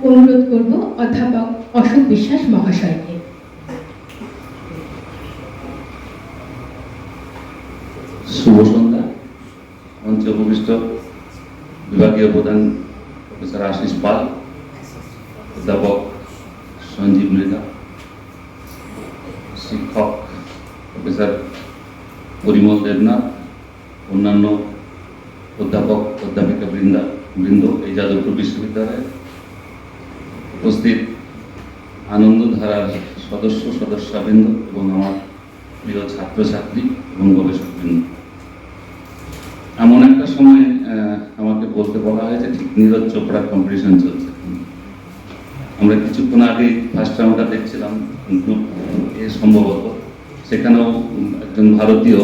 অনুরোধ করব অধ্যাপক অশোক বিশ্বাস মহাশয়কে। শুভ সন্ধ্যা। মঞ্চে উপবিষ্ট বিভাগীয় প্রধান প্রফেসর আশিস পাল, অধ্যাপক সঞ্জীব মৃধা, শিক্ষক প্রফেসর পরিমল দেবনাথ, অন্যান্য অধ্যাপক অধ্যাপিকা বৃন্দ, এই যাদবপুর বিশ্ববিদ্যালয়ে উপস্থিত আনন্দধারার সদস্যবৃন্দ এবং আমার প্রিয় ছাত্রছাত্রী এবং গবেষকবৃন্দ। এমন একটা সময় আমাকে বলতে বলা হয়েছে, ঠিক নীরজ চোপড়ার কম্পিটিশন চলছে। আমরা কিছুক্ষণ আগে ফার্স্ট রাউন্ডটা দেখছিলাম, গ্রুপ এ সম্ভবত, সেখানেও একজন ভারতীয়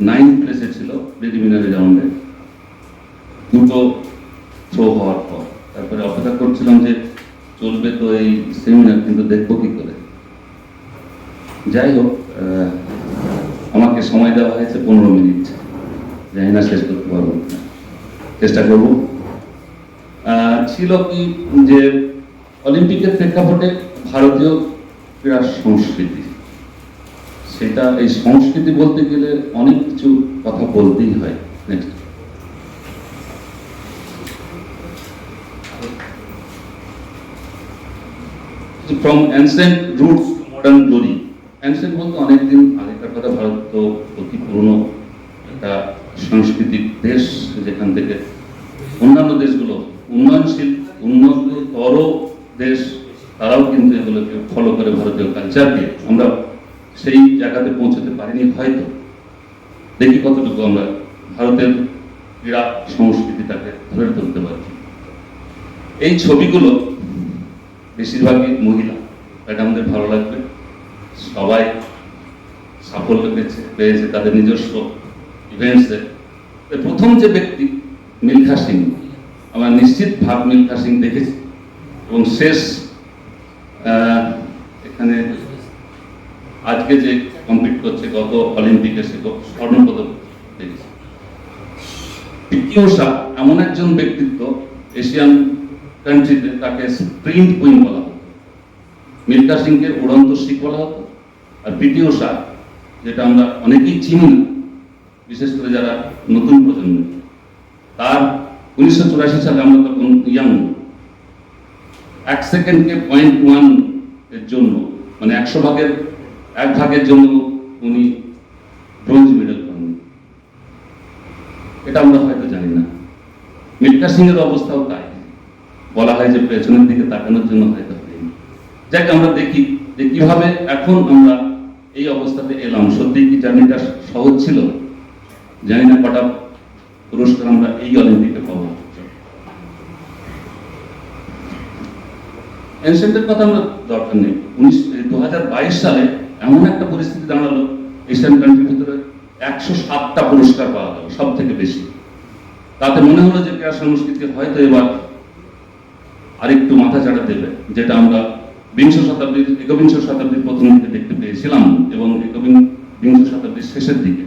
9th প্লেসে ছিল প্রিলিমিনারি রাউন্ডে, দুটো থ্রো হওয়ার পর। তারপরে অপেক্ষা করছিলাম যে চলবে তো এই সেমিনার, কিন্তু দেখবো কি করে। যাই হোক, আমাকে সময় দেওয়া হয়েছে 15 মিনিট, জানি না শেষ করতে পারবো, চেষ্টা করব। ছিল কি যে অলিম্পিকের প্রেক্ষাপটে ভারতীয় ক্রীড়া সংস্কৃতি, সেটা এই সংস্কৃতি বলতে গেলে অনেক কিছু কথা বলতেই হয়। Next, from ancient roots to modern glory. Ancient বলতে অনেকদিন আগেকার কথা, ভারত তো অতি পুরনো একটা সাংস্কৃতিক দেশ, যেখান থেকে অন্যান্য দেশগুলো উন্নয়নশীল উন্নততর দেশ, তারাও কিন্তু এগুলোকে ফলো করে ভারতীয় কালচারকে। আমরা সেই জায়গাতে পৌঁছতে পারিনি হয়তো। দেখি কতটুকু আমরা ভারতের ক্রীড়া সংস্কৃতিটাকে ধরে তুলতে পারি। এই ছবিগুলো বেশিরভাগই মহিলা, এটা আমাদের ভালো লাগবে। সবাই সাফল্য পেয়েছে তাদের নিজস্ব ইভেন্টসে। প্রথম যে ব্যক্তি মিলখা সিং, আমরা নিশ্চিত ভাগ মিলখা সিং দেখেছি, এবং শেষ এখানে আজকে যে কমপ্লিট করছে গত অলিম্পিকে সে স্বর্ণপদক দেখেছি। পিটি ঊষা এমন একজন ব্যক্তিত্ব, এশিয়ান কান্ট্রিতে তাকে স্প্রিন্ট কুইন বলা হতো, মিলখা সিংকে উড়ন্ত শিখ বলা হতো। আর পিটি ঊষা, যেটা আমরা অনেকেই চিনি না, বিশেষ করে যারা নতুন প্রজন্ম, তার 1984 সালে, আমরা তখন ইয়াং, 1 সেকেন্ডকে 0.1 এর জন্য, মানে 1 ভাগের জন্য উনি ব্রোঞ্জ মেডেল পান। এটা আমরা হয়তো জানি না। মিলখা সিং এর অবস্থাও তাই, বলা হয় যে পেছনের দিকে তাকানোর জন্য হয়তো হয়নি। যাক, আমরা দেখি যে কিভাবে এখন আমরা এই অবস্থাতে এলাম। সত্যি কি জার্নিটা সহজ ছিল? জানি না কটা পুরস্কার আমরা এই অলিম্পিকে পাবো। এনসেন্টের কথা আমরা দরকার নেই। 2022 সালে এমন একটা পরিস্থিতি দাঁড়ালো, এশিয়ান কান্ট্রির ভিতরে 107টা পুরস্কার পাওয়া গেল, সব থেকে বেশি। তাতে মনে হলো যে ক্রীড়া সংস্কৃতি হয়তো এবার আরেকটু মাথা চাড়া দেবে, যেটা আমরা একবিংশ শতাব্দীর প্রথম দিকে দেখতে পেয়েছিলাম, এবং একবিংশ শতাব্দীর শেষের দিকে।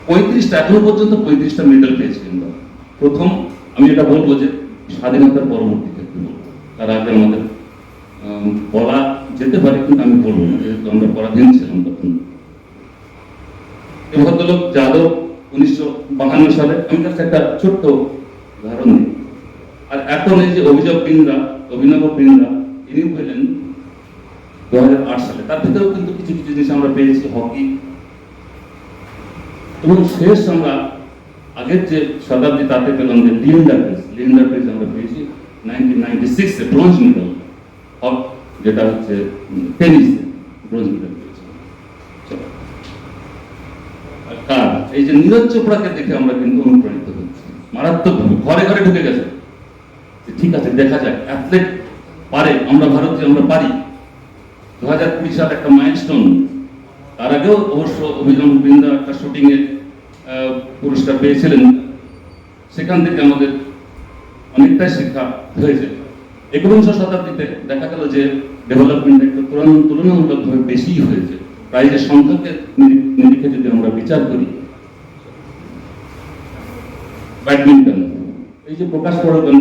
35টা, এখনো পর্যন্ত 35টা মেডেল পেয়েছি আমরা। প্রথম, আমি এটা বলবো যে স্বাধীনতার পরবর্তী ক্ষেত্রে বলবো, তার আগে আমাদের বলা যেতে পারে, কিন্তু আমি বলবো না, যেহেতু আমরা পরাধীন ছিলাম তখন। এই ভদ্রলোক যাদব 1952 সালে, আমি কাছে একটা ছোট্ট উদাহরণ দিই। আর এখন এই যে অভিনব বিন্দ্রা, ইনি পেলেন 2008 সালে। তার ভিতরেও কিন্তু কিছু কিছু জিনিস আমরা পেয়েছি, হকি। এবং শেষ আমরা আগের যে শতাব্দী, তাতে পেলাম যে লিন্ডার পেজ আমরা পেয়েছি 1996-এ ব্রোঞ্জ মেডেল, যেটা হচ্ছে টেনিসে ব্রোঞ্জ মেডেল পেয়েছি। আর এই যে নীরজ চোপড়াকে দেখে আমরা কিন্তু অনুপ্রাণিত হচ্ছি মারাত্মকভাবে, ঘরে ঘরে ঢুকে গেছে। ঠিক আছে, দেখা যাক, অ্যাথলেট পারে, আমরা ভারতীয়, আমরা পারি। 2020 সালে একটা মাইলস্টোন। তার আগেও অবশ্য অভিনব বিন্দ্রা একটা শুটিং এ পুরস্কার পেয়েছিলেন, সেখান থেকে আমাদের অনেকটাই শিক্ষা হয়েছে। একবিংশ শতাব্দীতে দেখা গেল যে ডেভেলপমেন্ট একটু তুলনামূলকভাবে বেশি হয়েছে। প্রাইজের সংখ্যাকে নিরিখে যদি আমরা বিচার করি, ব্যাডমিন্টন এই যে প্রকাশ পড়াবেন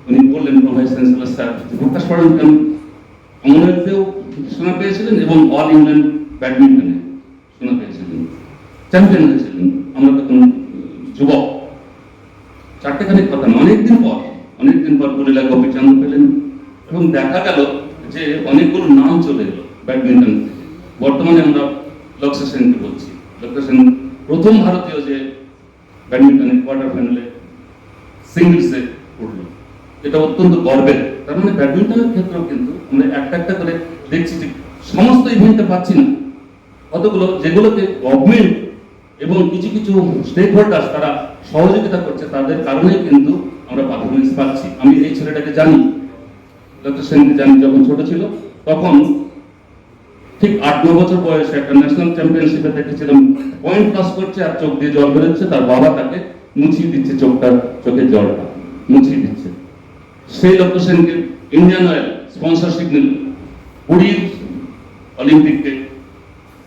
উনি বললেন ভাইস চ্যান্সেলর স্যার প্রকাশ পড়াবেন কমনওয়েলথেও সোনা পেয়েছিলেন এবং অল ইংল্যান্ড ব্যাডমিন্টনে সোনা পেয়েছিলেন, চ্যাম্পিয়ন হয়েছিলেন। আমরা তখন যুবক, চারটেখানি কথা না, অনেকদিন পর পুরুলিয়া গোপীচাঁদ পেলেন এবং দেখা গেল যে অনেকগুলো নাম চলে এলো ব্যাডমিন্টন থেকে। বর্তমানে আমরা লক্ষ্য সেনকে বলছি, লক্ষ্য সেন প্রথম ভারতীয় যে ব্যাডমিন্টনে কোয়ার্টার ফাইনালে সিঙ্গলসে উঠল, এটা অত্যন্ত গর্বের। তার মানে ব্যাডমিন্টনের ক্ষেত্রেও কিন্তু আমরা একটা করে দেখছি যে সমস্ত ইভেন্টে পাচ্ছি না, কতগুলো যেগুলোতে গভর্নমেন্ট এবং কিছু স্টেক হোল্ডার্স তারা সহযোগিতা করছে, তাদের কারণেই কিন্তু আমরা পারফরমেন্স পাচ্ছি। আমি এই ছেলেটাকে জানি, ডক্টর সেনকে জানি, যখন ছোট ছিল তখন ঠিক 8-9 বছর বয়সে একটা ন্যাশনাল চ্যাম্পিয়নশিপে দেখেছিলাম পয়েন্ট পাস করছে আর চোখ দিয়ে জল বেরোচ্ছে, তার বাবা তাকে মুছিয়ে দিচ্ছে চোখের জলটা মুছিয়ে দিচ্ছে। সেই ডক্টর সেনকে ইন্ডিয়ান অয়েল স্পন্সরশিপ নিল 20 অলিম্পিককে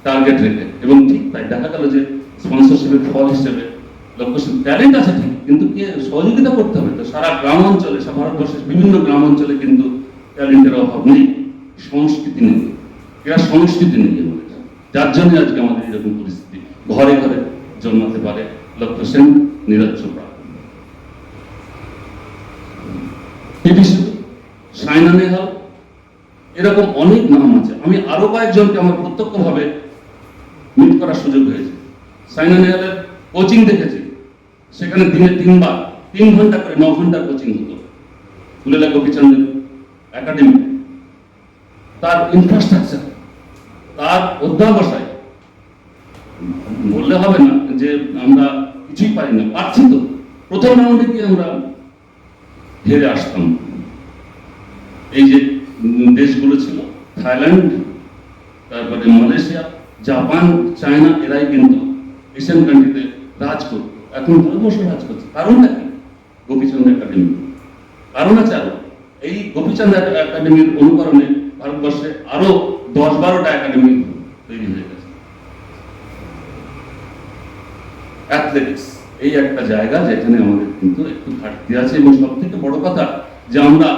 টার্গেট রেখে, এবং ঠিক তাই দেখা গেল যে স্পন্সরশিপের ফল হিসেবে লক্ষ্য সেন ট্যালেন্ট আছে ঠিক, কিন্তু কে সহযোগিতা করতে হবে। তো সারা গ্রাম অঞ্চলে, ভারতবর্ষের বিভিন্ন গ্রাম অঞ্চলে কিন্তু ট্যালেন্টের অভাব নেই, সংস্কৃতি নেই, ক্রীড়া সংস্কৃতি নেই আমাদের, যার জন্য আজকে আমাদের এরকম পরিস্থিতি। ঘরে ঘরে জন্মাতে পারে লক্ষ্য সেন, নীরজ চোপড়া, পিভি সিন্ধু, সাইনা নেহওয়াল, এরকম অনেক নাম আছে। আমি আরো কয়েকজনকে আমার প্রত্যক্ষভাবে মিট করার সুযোগ হয়েছে। সাইনা নেহওয়ালের কোচিং দেখেছি, সেখানে দিনে 3 ঘন্টা করে 9 ঘন্টা কোচিং হতো পুরুলিয়া গোপীচাঁদের একাডেমি। তার ইনফ্রাস্ট্রাকচার, তার অধ্যাবসায় বললে হবে না যে আমরা কিছুই পারি না, পারছি তো। প্রথম রাউন্ডে গিয়ে আমরা হেরে আসতাম। এই যে দেশগুলো ছিল থাইল্যান্ড, তারপরে মালয়েশিয়া, জাপান, চায়না, এরাই কিন্তু এশিয়ান কান্ট্রিতে রাজ করত। এখন ভারতবর্ষ রাজ করছে। কারণটা কি? গোপীচাঁদ একাডেমি। কারণ আছে আরো, এই গোপীচাঁদ একাডেমির অনুকরণে ভারতবর্ষে আরো 10-12টা একাডেমি তৈরি হয়ে গেছে। অ্যাথলেটিক্স এই একটা জায়গা যেখানে আমাদের কিন্তু একটু ঘাটতি আছে, এবং সব থেকে বড় কথা যে আমরা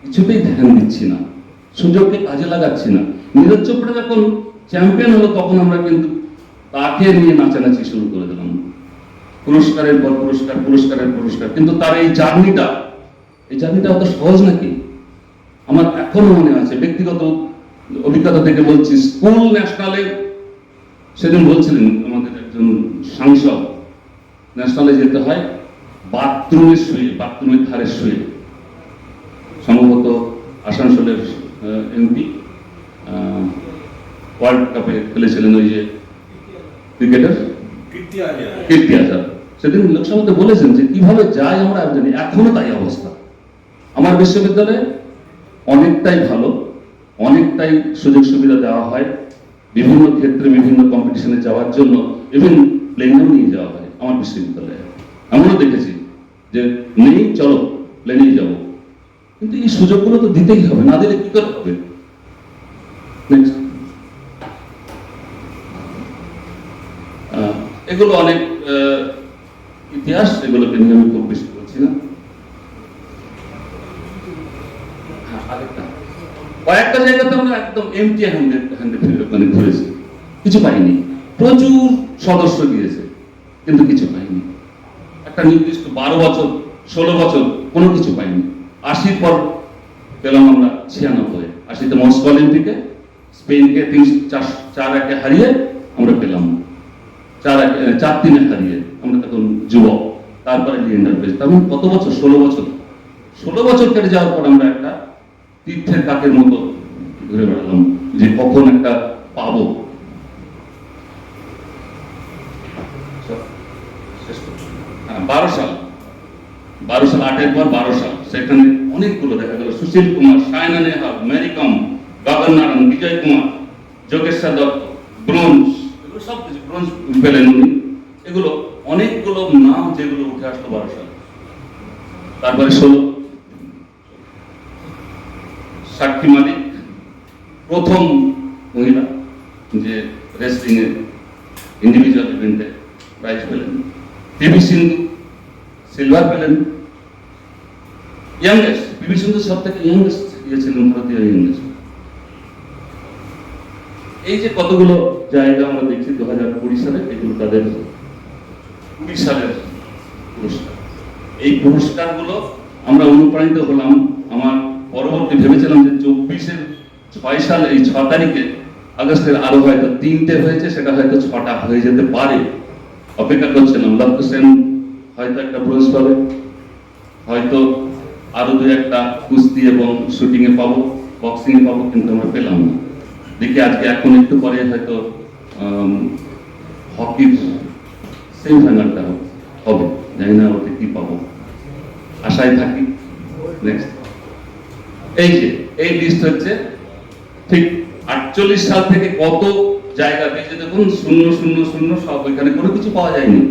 কিছুতেই ধ্যান দিচ্ছি না, সুযোগকে কাজে লাগাচ্ছি না। নীরজ চোপড়া যখন চ্যাম্পিয়ন হলো তখন আমরা কিন্তু তাকে নিয়ে নাচানাচি শুরু করে দিলাম, পুরস্কারের পর পুরস্কার, কিন্তু তার এই জার্নিটা অত সহজ নাকি? আমার এখনো মনে আছে, ব্যক্তিগত অভিজ্ঞতা থেকে বলছি, স্কুল ন্যাশনালে সেদিন বলছিলেন আমাদের একজন সাংসদ, ন্যাশনালে যেতে হয় বাথরুমের ধারে শুয়ে, সম্ভবত আসানসোলের এমপি, ওয়ার্ল্ড কাপে খেলেছিলেন ওই যে ক্রিকেটার কীর্তি আজাদ। সেদিন লোকসভাতে বলেছেন যে কিভাবে যাই আমরা জানি, এখনো তাই অবস্থা। আমার বিশ্ববিদ্যালয়ে অনেকটাই ভালো, অনেকটাই সুযোগ সুবিধা দেওয়া হয়, বিভিন্ন ক্ষেত্রে বিভিন্ন কম্পিটিশনে যাওয়ার জন্য ইভেন প্লেনেও নিয়ে যাওয়া হয় আমার বিশ্ববিদ্যালয়ে। এমনও দেখেছি যে নেই, চলো প্লেনেই যাবো, কিন্তু এই সুযোগগুলো তো দিতেই হবে, না দিলে কি করে হবে? নেক্সট, এগুলো অনেক ইতিহাস, এগুলোকে নিয়ে আমি খুব বেশি বলছি না। কয়েকটা জায়গাতে আমরা একদম এমটি হ্যান্ডে ঘুরেছি, কিছু পাইনি। প্রচুর সদস্য গিয়েছে কিন্তু কিছু পাইনি। একটা নির্দিষ্ট 12 বছর 16 বছর কোনো কিছু পাইনি। 80 পর পেলাম আমরা 96, 80তে মস্কো অলিম্পিকে স্পেনকে 4-1 হারিয়ে আমরা পেলাম, 4-3 হারিয়ে। আমরা তখন যুবক, তারপরে লিয়েন্ডার পেয়েছি। তার মানে কত বছর? 16 বছর কেটে যাওয়ার পর আমরা একটা তীর্থের কাকের মতো ঘুরে বেড়ালাম যে কখন একটা পাবো। 12 সাল 8-এর পর 12 সাল, সেখানে অনেকগুলো দেখা গেল, সুশীল কুমার, সাইনা নেহওয়াল, মেরি কম, গগন নারায়ণ, বিজয় কুমার, যোগেশ্বর দত্ত, ব্রোঞ্জ, এগুলো সব কিছু ব্রোঞ্জ পেলেন উনি। এগুলো অনেকগুলো নাম যেগুলো উঠে আসলো 12 সাল। তারপরে 16 সাক্ষী মালিক প্রথম মহিলা যে রেসলিং এ ইন্ডিভিজুয়াল ইভেন্টে প্রাইজ পেলেন। পিভি সিন্ধু সিলভার পেলেন, ইয়াংগেস্ট, পিভি সিন্ধু সব থেকে ইয়াংগেস্ট ইয়ে ছিলেন, ভারতীয় ইয়াংগেস্ট। এই যে কতগুলো জায়গা আমরা দেখছি 2020 সালে, এগুলো তাদের 20 সালের পুরস্কার। এই পুরস্কারগুলো আমরা অনুপ্রাণিত হলাম। আমার পরবর্তী ভেবেছিলাম যে 24-এর 6 সালে, এই 6 তারিখে আগস্টের আরো হয়তো 3টে হয়েছে, সেটা হয়তো 6টা হয়ে যেতে পারে। অপেক্ষা করছিলাম, লক্ষ্য সেন হয়তো একটা ব্রোঞ্জ পাবে, হয়তো আরো 2-একটা কুস্তি এবং শুটিং এ পাবো, বক্সিং এ পাবো, কিন্তু আমরা পেলাম না। দেখি আজকে এখন একটু পরে হয়তো হকির সেমিফাইনালটা হবে, জানি না ওতে কি পাবো, আশায় থাকি। নেক্সট, এই যে এই লিস্ট হচ্ছে ঠিক 48 সাল থেকে কত জায়গাতে, যে দেখুন 000 সব, এখানে কোনো কিছু পাওয়া যায়নি,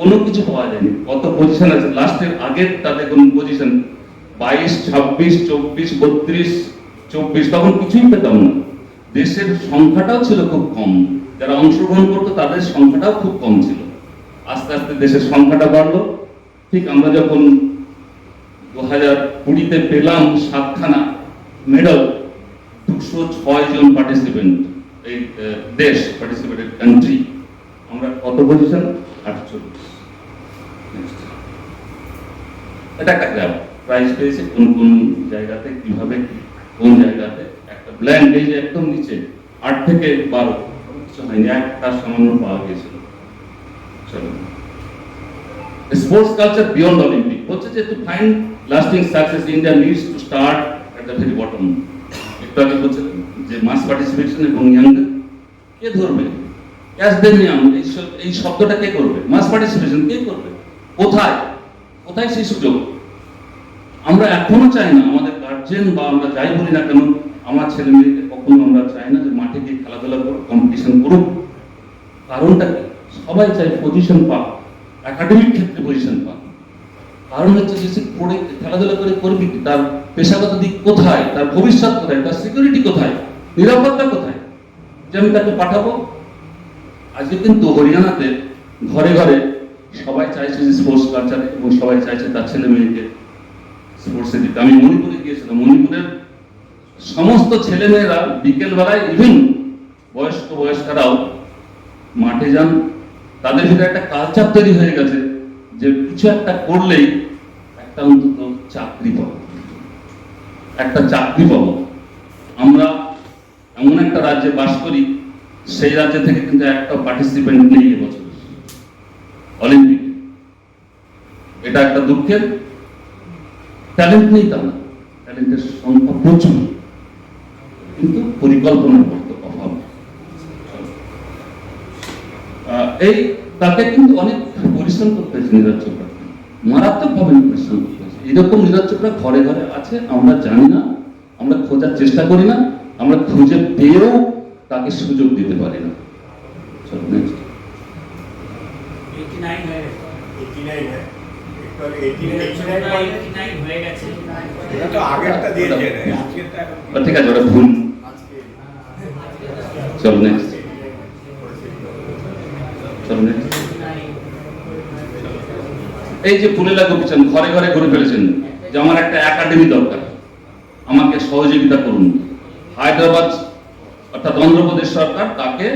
কোনো কিছু পাওয়া যায়নি। কত পজিশন আছে লাস্টের আগের, তাতে কোন পজিশন 22, 26, 24, 32, 24, তখন কিছুই পেতাম না। দেশের সংখ্যাটাও ছিল খুব কম, যারা অংশগ্রহণ করতো তাদের সংখ্যাটাও খুব কম ছিল। আস্তে আস্তে দেশের সংখ্যাটা বাড়লো। ঠিক আমরা যখন 2020-তে পেলাম 7খানা মেডেল, 206 জন পার্টিসিপেন্ট, এই দেশ পার্টিসিপেটেড কান্ট্রি, আমরা কত পজিশন? 48। এটা একটা গ্রাফ, প্রাইজ পেয়েছে কোন কোন জায়গাতে, কিভাবে, কোন জায়গাতে। একটা ব্ল্যাঙ্ক, এই যে একদম নিচে 8 থেকে 12 কিছু হয়নি, একটা সামান্য পাওয়া গিয়েছিল। চলো, স্পোর্টস কালচার বিয়ন্ড অলিম্পিক হচ্ছে যে to find lasting success, India needs to start at the very bottom. একটু আগে বলছিলেন যে মাস পার্টিসিপেশন এবং ইয়াংদের কে ধরবে, ক্যাচ দেন ইয়াং, এই শব্দটা কে করবে? মাস পার্টিসিপেশন কে করবে? কোথায় কোথায় সেই সুযোগ? আমরা এখনো চাই না, আমাদের গার্জেন বা আমরা যাই বলি না কেন, আমার ছেলে মেয়েকে কখনো আমরা চাই না যে মাঠে গিয়ে খেলাধুলা করুক, কম্পিটিশন করুক। কারণটা কি? সবাই চাই পজিশন পাক, একাডেমিক ক্ষেত্রে পজিশন পাক। কারণ হচ্ছে যে সে পড়ে খেলাধুলা করে করবে কি, তার পেশাগত দিক কোথায়, তার ভবিষ্যৎ কোথায়, তার সিকিউরিটি কোথায়, নিরাপত্তা কোথায়, যে আমি তাকে পাঠাবো। আজকে কিন্তু হরিয়ানাতে ঘরে ঘরে সবাই চাইছে যে স্পোর্টস কালচার, এবং সবাই চাইছে তার ছেলে মেয়েকে স্পোর্টসে দিতে। আমি মণিপুরে গিয়েছিলাম, মণিপুরের সমস্ত ছেলে মেয়েরা বিকেল বেলায়, ইভেন বয়স্করাও মাঠে যান। তাদের ভিতরে একটা কালচার তৈরি হয়ে গেছে যে কিছু একটা করলেই একটা অন্তত চাকরি পাবো, একটা চাকরি পাবো। আমরা এমন একটা রাজ্যে বাস করি, সেই রাজ্য থেকে কিন্তু একটা পার্টিসিপেন্ট নেই এবছর অলিম্পিক। এটা একটা দুঃখের। ট্যালেন্ট নেই তা না, ট্যালেন্টের সংখ্যা প্রচুর, কিন্তু পরিকল্পনার অভাব। এই তাকে কিন্তু অনেক পরিশ্রম করতে হয়েছে নীরজ চোপড়া, মারাত্মক ভাবে পরিশ্রম করতে হয়েছে। এরকম নীরজ চোপড়া ঘরে ঘরে আছে, আমরা জানি না, আমরা খোঁজার চেষ্টা করি না, আমরা খুঁজে পেয়েও তাকে সুযোগ দিতে পারি না। চলো নেক্সট। 89 হয়ে গেছে। 89 है একটু আগে 89 হয়ে গেছে। এটা তো আগেরটা দিয়েছে রে, আজকেরটা এখন ঠিক আছে, ওটা ভুল। আজকে চলো নেক্সট, চলো নেক্সট। এই যে পুলেলা গোপীচাঁদ ঘরে ঘরে ঘুরে ফেলেছেন যে আমার একটা একাডেমি দরকার, আমাকে সহযোগিতা করুন। হায়দ্রাবাদ অর্থাৎ অন্ধ্রপ্রদেশ সরকার তাকে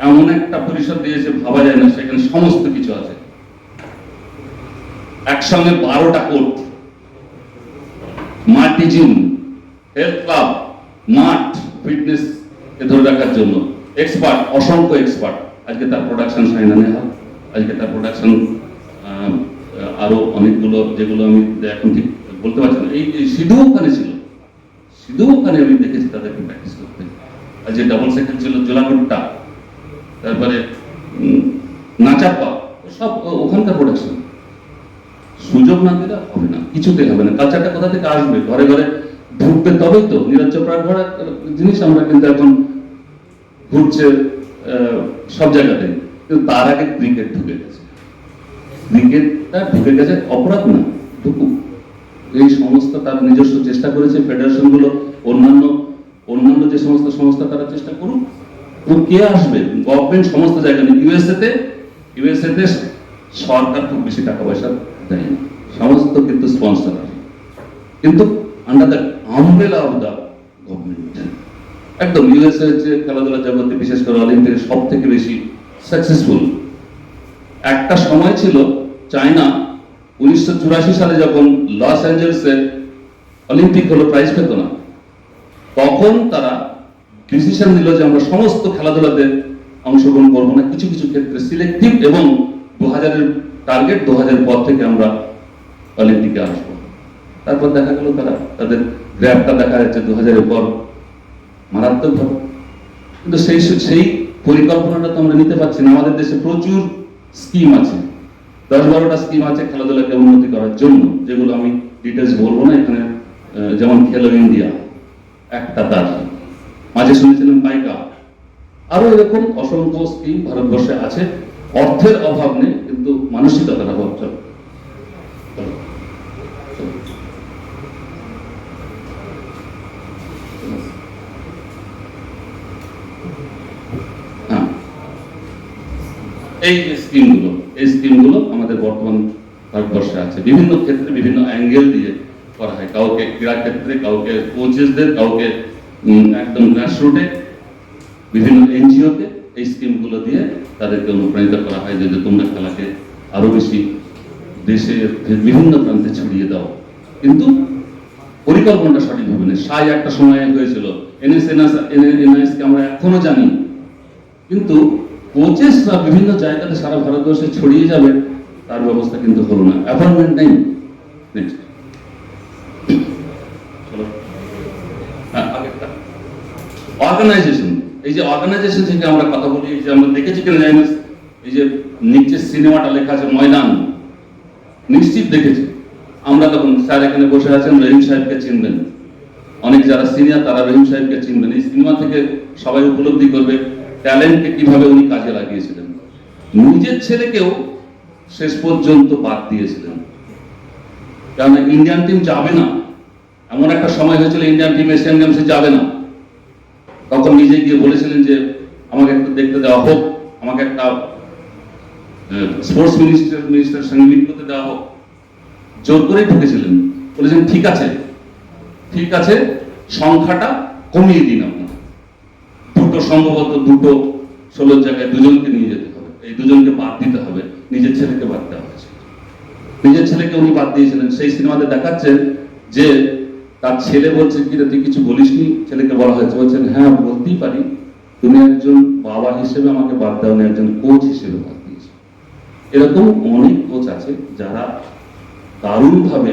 এমন একটা পরিষদ দিয়েছে, ভাবা যায় না, সেখানে সমস্ত কিছু আছে। একসঙ্গে 12টা court, multi gym, health club, মাঠ, ফিটনেস কে ধরে রাখার জন্য এক্সপার্ট, অসংখ্য এক্সপার্ট। আজকে তার প্রোডাকশন সাইনা নেহাল, আজকে তার প্রোডাকশন আরো অনেকগুলো, যেগুলো আমি এখন ঠিক বলতে পারছি না। এই সিধু ওখানে ছিল, সিধু ওখানে আমি দেখেছি তাদেরকে প্র্যাকটিস করতে। আর যে ডাবল সেকেন্ড ছিল জোলাগুট্টা, তারপরে নাচাপ্পা, সব ওখানকার প্রোডাকশন। সুযোগ না দিলে হবে না, কিছুতেই হবে না। কালচারটা কোথা থেকে আসবে? ঘরে ঘরে ঢুকবে তবেই তো। নীরজ চোপড়ার ঘরে জিনিস আমরা কিন্তু এখন ঘুরছে সব জায়গাতে, কিন্তু তার আগে ক্রিকেট ঢুকে গেছে। ক্রিকেটটা ঢুকে গেছে, অপরাধ না, ঢুকুক। এই সমস্ত তার নিজস্ব চেষ্টা করেছে, ফেডারেশন গুলো, অন্যান্য যে সমস্ত সংস্থা তারা চেষ্টা করুক। তো কে আসবে? গভর্নমেন্ট সমস্ত জায়গায় নেই। ইউএসএ তে সরকার খুব বেশি টাকা পয়সা দেয় না, সমস্ত কিন্তু স্পন্সর। কিন্তু under the umbrella of the government. একদম ইউএসএ হচ্ছে খেলাধুলা জগতে বিশেষ করে অলিম্পিকে সব থেকে বেশি সাকসেসফুল। একটা সময় ছিল চায়না 1984 সালে যখন লস অ্যাঞ্জেলসে অলিম্পিক হলো, প্রাইজ পেত না, তখন তারা ডিসিশন নিল যে আমরা সমস্ত খেলাধুলাতে অংশগ্রহণ করবো না, কিছু কিছু ক্ষেত্রে সিলেক্টিভ, এবং 2000-এর টার্গেট 2000 পর থেকে আমরা অলিম্পিকে আসবো। তারপর দেখা গেল তাদের গ্র্যাপটা দেখা যাচ্ছে 2000-এর পর মারাত্মক ভাবে। কিন্তু সেই পরিকল্পনাটা তো আমরা নিতে পারছি না। আমাদের দেশে প্রচুর স্কিম আছে, 10-12টা স্কিম আছে খেলাধুলাকে উন্নতি করার জন্য, যেগুলো আমি ডিটেলস বলবো না এখানে। যেমন খেলো ইন্ডিয়া একটা, তার মাঝে শুনেছিলাম পাইকা, আরো এরকম অসংখ্য স্কিম ভারতবর্ষে আছে। অর্থের অভাব নেই, কিন্তু মানসিকতার অভাব। এই স্কিমগুলো আমাদের বর্তমান ভারতবর্ষে আছে। বিভিন্ন ক্ষেত্রে বিভিন্ন অ্যাঙ্গেল দিয়ে করা হয়, কাউকে ক্রীড়া ক্ষেত্রে, কাউকে কোচেসদের, কাউকে একদম গ্রাসরুটে, বিভিন্ন এনজিওতে এই স্কিমগুলো দিয়ে তাদেরকে অনুপ্রাণিত করা হয় যে তোমরা খেলাকে আরো বেশি দেশের বিভিন্ন প্রান্তে ছড়িয়ে দাও। কিন্তু পরিকল্পনাটা সঠিকভাবে নেই। একটা সময় হয়েছিল এনএসকে আমরা এখনো জানি, কিন্তু কোচেসরা বিভিন্ন জায়গাতে সারা ভারতবর্ষে ছড়িয়ে যাবে তার ব্যবস্থা কিন্তু হলো না, অ্যাপয়েন্টমেন্ট নেই। Next organisation. এই যে অর্গানাইজেশন থেকে আমরা কথা বলি, যে আমরা দেখেছি কিনা জানি না, এই যে নিচে সিনেমাটা লেখা আছে ময়দান, নিশ্চিত দেখেছি আমরা। তখন স্যার এখানে বসে আছেন, রহিম সাহেবকে চিনবেন, অনেক যারা সিনিয়র তারা রহিম সাহেবকে চিনবেন। এই সিনেমা থেকে সবাই উপলব্ধি করবে ট্যালেন্টকে কিভাবে উনি কাজে লাগিয়েছিলেন। নিজের ছেলেকেও শেষ পর্যন্ত বাদ দিয়েছিলেন, কারণ ইন্ডিয়ান টিম যাবে না, এমন একটা সময় হয়েছিল ইন্ডিয়ান টিম এশিয়ান গেমসে যাবে না। তখন নিজে গিয়ে বলেছিলেন যে আমাকে একটু দেখতে দেওয়া হোক, আমাকে একটা স্পোর্টস মিনিস্টার সঙ্গে মিট করতে দেওয়া হোক। জোর করেই ঢুকেছিলেন, বলেছেন ঠিক আছে, সংখ্যাটা কমিয়ে দিন আপনারা, সম্ভবত 16 জায়গায় 2জনকে নিয়ে যেতে হবে, এই 2জনকে বাদ দিতে হবে। নিজের ছেলেকে বাদ দেওয়া হয়েছে, নিজের ছেলেকে উনি বাদ দিয়েছিলেন। সেই সিনেমাতে দেখাচ্ছেন যে তার ছেলে বলছে কি রে তুই কিছু বলিসনি, ছেলেকে বলা হয়েছে, বলছেন হ্যাঁ বলতেই পারি, তুমি একজন বাবা হিসেবে আমাকে বাদ দাও না, একজন কোচ হিসেবে বাদ দিয়েছো। এরকম অনেক কোচ আছে যারা দারুণ ভাবে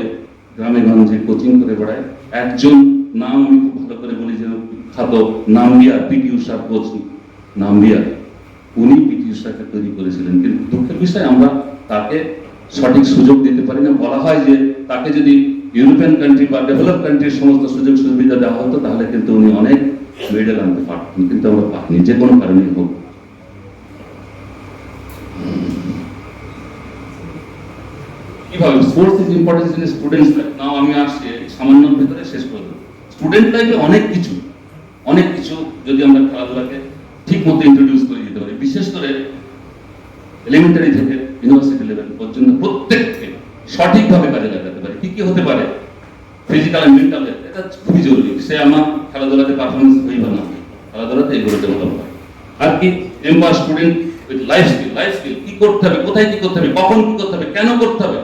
গ্রামে গঞ্জে কোচিং করে বেড়ায়। একজন নাম আমি খুব ভালো করে বলি, যে বিখ্যাত নাম্বিয়ার, পিটি উষার কোচ নাম্বিয়ার, উনি পিটি উষাকে তৈরি করেছিলেন। কিন্তু দুঃখের বিষয় আমরা তাকে সঠিক সুযোগ দিতে পারি না। বলা হয় যে তাকে যদি ইউরোপিয়ান কান্ট্রি বা ডেভেলপ কান্ট্রির সমস্ত সুযোগ সুবিধা দেওয়া হতো তাহলে কিন্তু উনি অনেক মেডেল আনতে পারতেন, কিন্তু আমরা পাইনি, যে কোনো কারণে হোক। কিভাবে sports is important in students life. Now আমি আসছি সামান্য ভিতরে শেষ করে দেবো। স্টুডেন্ট লাইফে অনেক কিছু যদি আমরা খেলাধুলাকে ঠিক মতো ইন্ট্রোডিউস করে দিতে পারি, বিশেষ করে এলিমেন্টারি থেকে ইউনিভার্সিটি লেভেল পর্যন্ত প্রত্যেককে সঠিকভাবে কাজে লাগাতে পারি। কি হতে পারে ফিজিক্যাল এন্ড মেন্টাল হেলথ, এটা খুবই জরুরি। সে আমার খেলাধুলাতে পারফরমেন্স হই বা না হয়, খেলাধুলাতে এগুলো ডেভেলপ হয়। আর কি empower student with life skill, কি করতে হবে, কোথায় কি করতে হবে, কখন কি করতে হবে, কেন করতে হবে,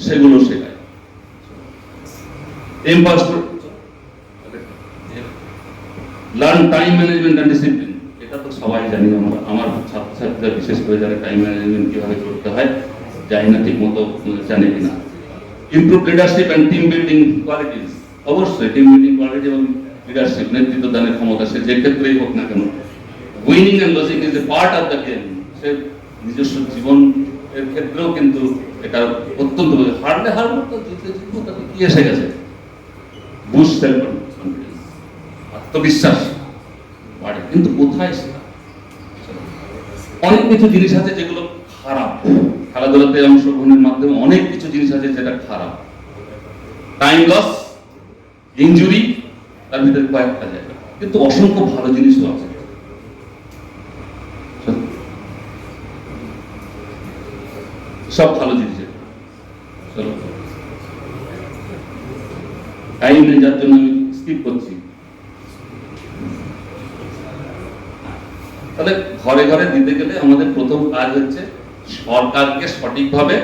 সেগুলো শেখায়। Empower student learn time management and discipline. এটা তো সবাই জানি, আমার ছাত্রছাত্রীরা বিশেষ করে যারা টাইম ম্যানেজমেন্ট কিভাবে করতে হয় জানি না, ঠিক মতো জানে কিনা। Improve leadership and team building qualities. অবশ্যই টিম বিল্ডিং কোয়ালিটি এবং লিডারশিপ, নেতৃত্ব দানের ক্ষমতা, সে যে ক্ষেত্রেই হোক না কেন। Winning and losing is a part of the game. সে নিজস্ব জীবন এর ক্ষেত্রেও কিন্তু এটা অত্যন্ত, হারলে তো জিতবো, তাতে কি এসে গেছে। বুস্ট সেলফ কনফিডেন্স, আত্মবিশ্বাস বাড়ে, কিন্তু কোথায় সেটা? অনেক কিছু জিনিস আছে যেগুলো খারাপ, খেলাধুলাতে অংশগ্রহণের মাধ্যমে অনেক কিছু জিনিস আছে যেটা খারাপ। টাইম লস, ইনজুরি, তার ভিতরে কয়েকটা জায়গা, কিন্তু অসংখ্য ভালো জিনিসও আছে। সব ভালো জিনিস। চলো টাইম নেই, যার জন্য আমি স্কিপ করছি। তাহলে ঘরে ঘরে দিতে গেলে আমাদের প্রথম কাজ হচ্ছে সরকারকে সঠিকভাবে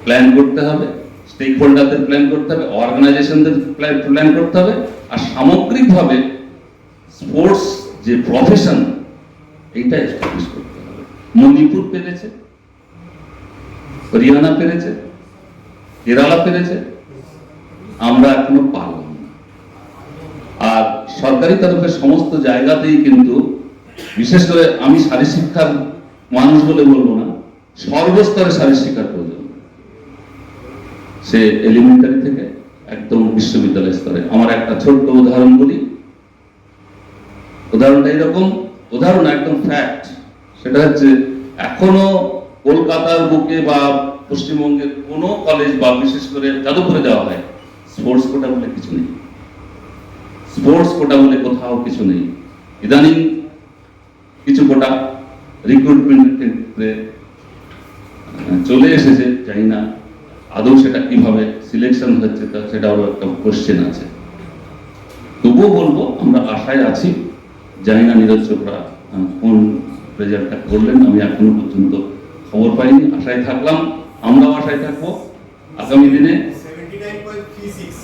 প্ল্যান করতে হবে, স্টেক হোল্ডারদের প্ল্যান করতে হবে, অর্গানাইজেশনদের প্ল্যান করতে হবে, আর সামগ্রিকভাবে স্পোর্টস যে প্রফেশন এইটা এস্টাবলিশ করতে হবে। মণিপুর পেরেছে, হরিয়ানা পেরেছে, কেরালা পেরেছে, আমরা এখনো পারলাম না। আর সরকারি তরফে সমস্ত জায়গাতেই কিন্তু, বিশেষ করে আমি শারীর শিক্ষার মানুষ বলে বলবো না, সর্বস্তরে শারীর শিক্ষার প্রয়োজন, সে এলিমেন্টারি থেকে একদম বিশ্ববিদ্যালয় স্তরে। আমার একটা ছোট্ট উদাহরণ বলি, উদাহরণটা এরকম, উদাহরণ একদম ফ্যাক্ট। সেটা হচ্ছে এখনো কলকাতার বুকে বা পশ্চিমবঙ্গের কোনো কলেজ বা বিশেষ করে যাদবপুরে যাওয়া হয়, স্পোর্টস কোটা বলে কিছু নেই, স্পোর্টস কোটা বলে কোথাও কিছু নেই। ইদানিং কিছু কোটা রিক্রুটমেন্টের ক্ষেত্রে চলে এসেছে, জানি না আদৌ সেটা কিভাবে সিলেকশন হচ্ছে, সেটাও একটা কোশ্চেন আছে। তবুও বলবো আমরা আশায় আছি, জানি না নীরজ চোপড়া কোন রেজাল্টটা করলেন, আমি এখনো পর্যন্ত খবর পাইনি। আশায় থাকলাম, আমরাও আশায় থাকবো আগামী দিনে। 79.36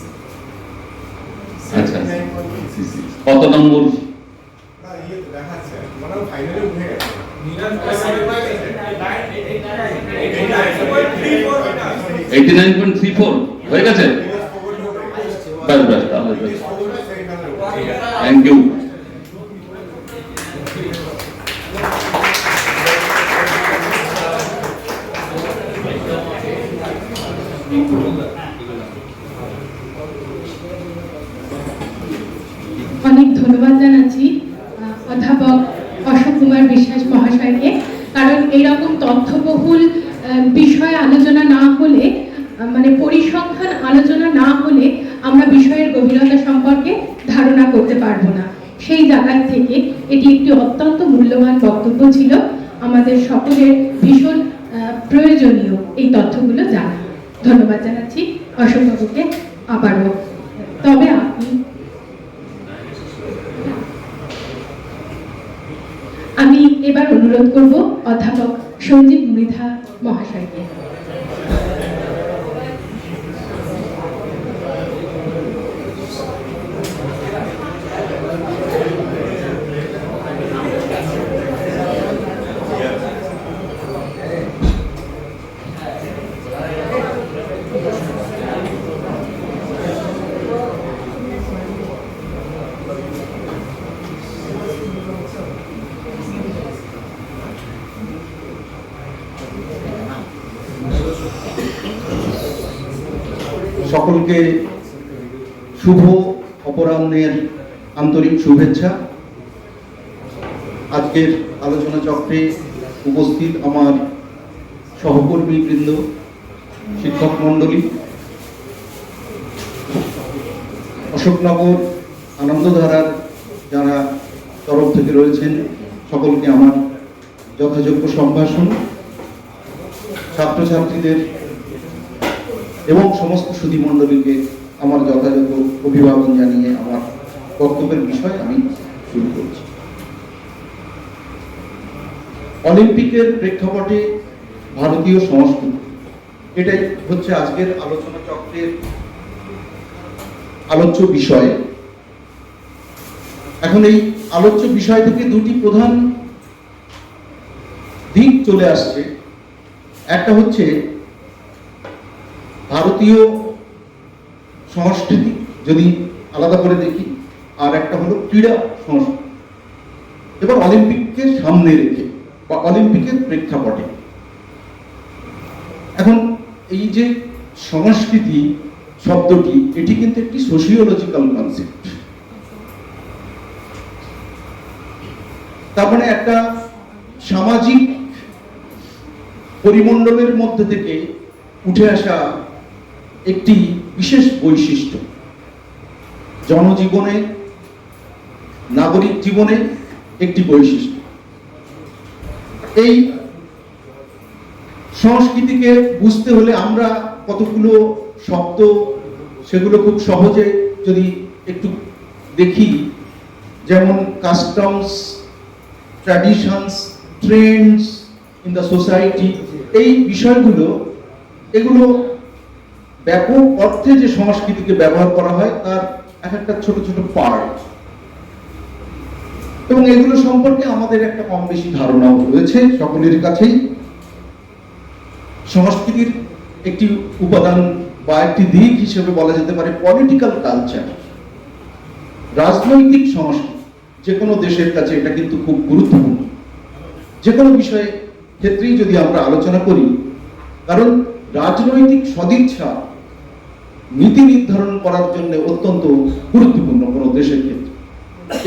আচ্ছা, কত নম্বর? দেখাচ্ছে মানে ফাইনালে উঠে গেছে। 89.34 হয়ে গেছে। বাস বাস, তাহলে থ্যাংক ইউ। অনেক ধন্যবাদ জানাচ্ছি অধ্যাপক অশোক কুমার বিশ্বাস মহাশয়কে, কারণ এইরকম তথ্যবহুল বিষয় আলোচনা না হলে, মানে পরিসংখ্যান আলোচনা না হলে আমরা বিষয়ের গভীরতা সম্পর্কে ধারণা করতে পারবো না। সেই জায়গা থেকে এটি একটি অত্যন্ত মূল্যবান বক্তব্য ছিল, আমাদের সকলের ভীষণ প্রয়োজনীয় এই তথ্যগুলো জানা। ধন্যবাদ জানাচ্ছি অশোকবাবুকে আবারও। তবে আমি এবার অনুরোধ করব অধ্যাপক সঞ্জীব মৃধা মহাশয়কে। সকলকে শুভ অপরাহ্নের আন্তরিক শুভেচ্ছা। আজকের আলোচনা চক্রে উপস্থিত আমার সহকর্মীবৃন্দ, শিক্ষক মণ্ডলী, অশোকনগর আনন্দধারার যারা তরফ থেকে রয়েছেন, সকলকে আমার যথাযোগ্য সম্ভাষণ, ছাত্রছাত্রীদের এবং সমস্ত সুধীমণ্ডলীকে আমার যথাযথ অভিবাদন জানিয়ে আমার বক্তব্যের বিষয় আমি শুরু করছি। অলিম্পিকের প্রেক্ষাপটে ভারতীয় সংস্কৃতি, এটাই হচ্ছে আজকের আলোচনা চক্রের আলোচ্য বিষয়। এখন এই আলোচ্য বিষয় থেকে দুটি প্রধান দিক চলে আসছে। একটা হচ্ছে ভারতীয় সংস্কৃতি যদি আলাদা করে দেখি, আর একটা হলো ক্রীড়া সংস্কৃতি। এবার অলিম্পিককে সামনে রেখে বা অলিম্পিকের প্রেক্ষাপটে, এখন এই যে সংস্কৃতি শব্দটি, এটি কিন্তু একটি সোশিওলজিক্যাল কনসেপ্ট। তার মানে একটা সামাজিক পরিমণ্ডলের মধ্যে থেকে উঠে আসা একটি বিশেষ বৈশিষ্ট্য, জনজীবনে, নাগরিক জীবনে একটি বৈশিষ্ট্য। এই সংস্কৃতিকে বুঝতে হলে আমরা কতগুলো শব্দ সেগুলো খুব সহজে যদি একটু দেখি, যেমন customs, traditions, Trends in the society, এই বিষয়গুলো, এগুলো ব্যাপক অর্থে যে সংস্কৃতিকে ব্যবহার করা হয় তার এক একটা ছোট ছোট পার্ট, এবং এগুলো সম্পর্কে আমাদের একটা কম বেশি ধারণাও রয়েছে সকলের কাছেই। সংস্কৃতির একটি উপাদান বা একটি দিক হিসেবে বলা যেতে পারে পলিটিক্যাল কালচার, রাজনৈতিক সংস্কৃতি। যে কোনো দেশের কাছে এটা কিন্তু খুব গুরুত্বপূর্ণ, যে কোনো বিষয়ে ক্ষেত্রেই যদি আমরা আলোচনা করি, কারণ রাজনৈতিক সদিচ্ছা নীতি নির্ধারণ করার জন্য অত্যন্ত গুরুত্বপূর্ণ কোনো দেশের ক্ষেত্রে।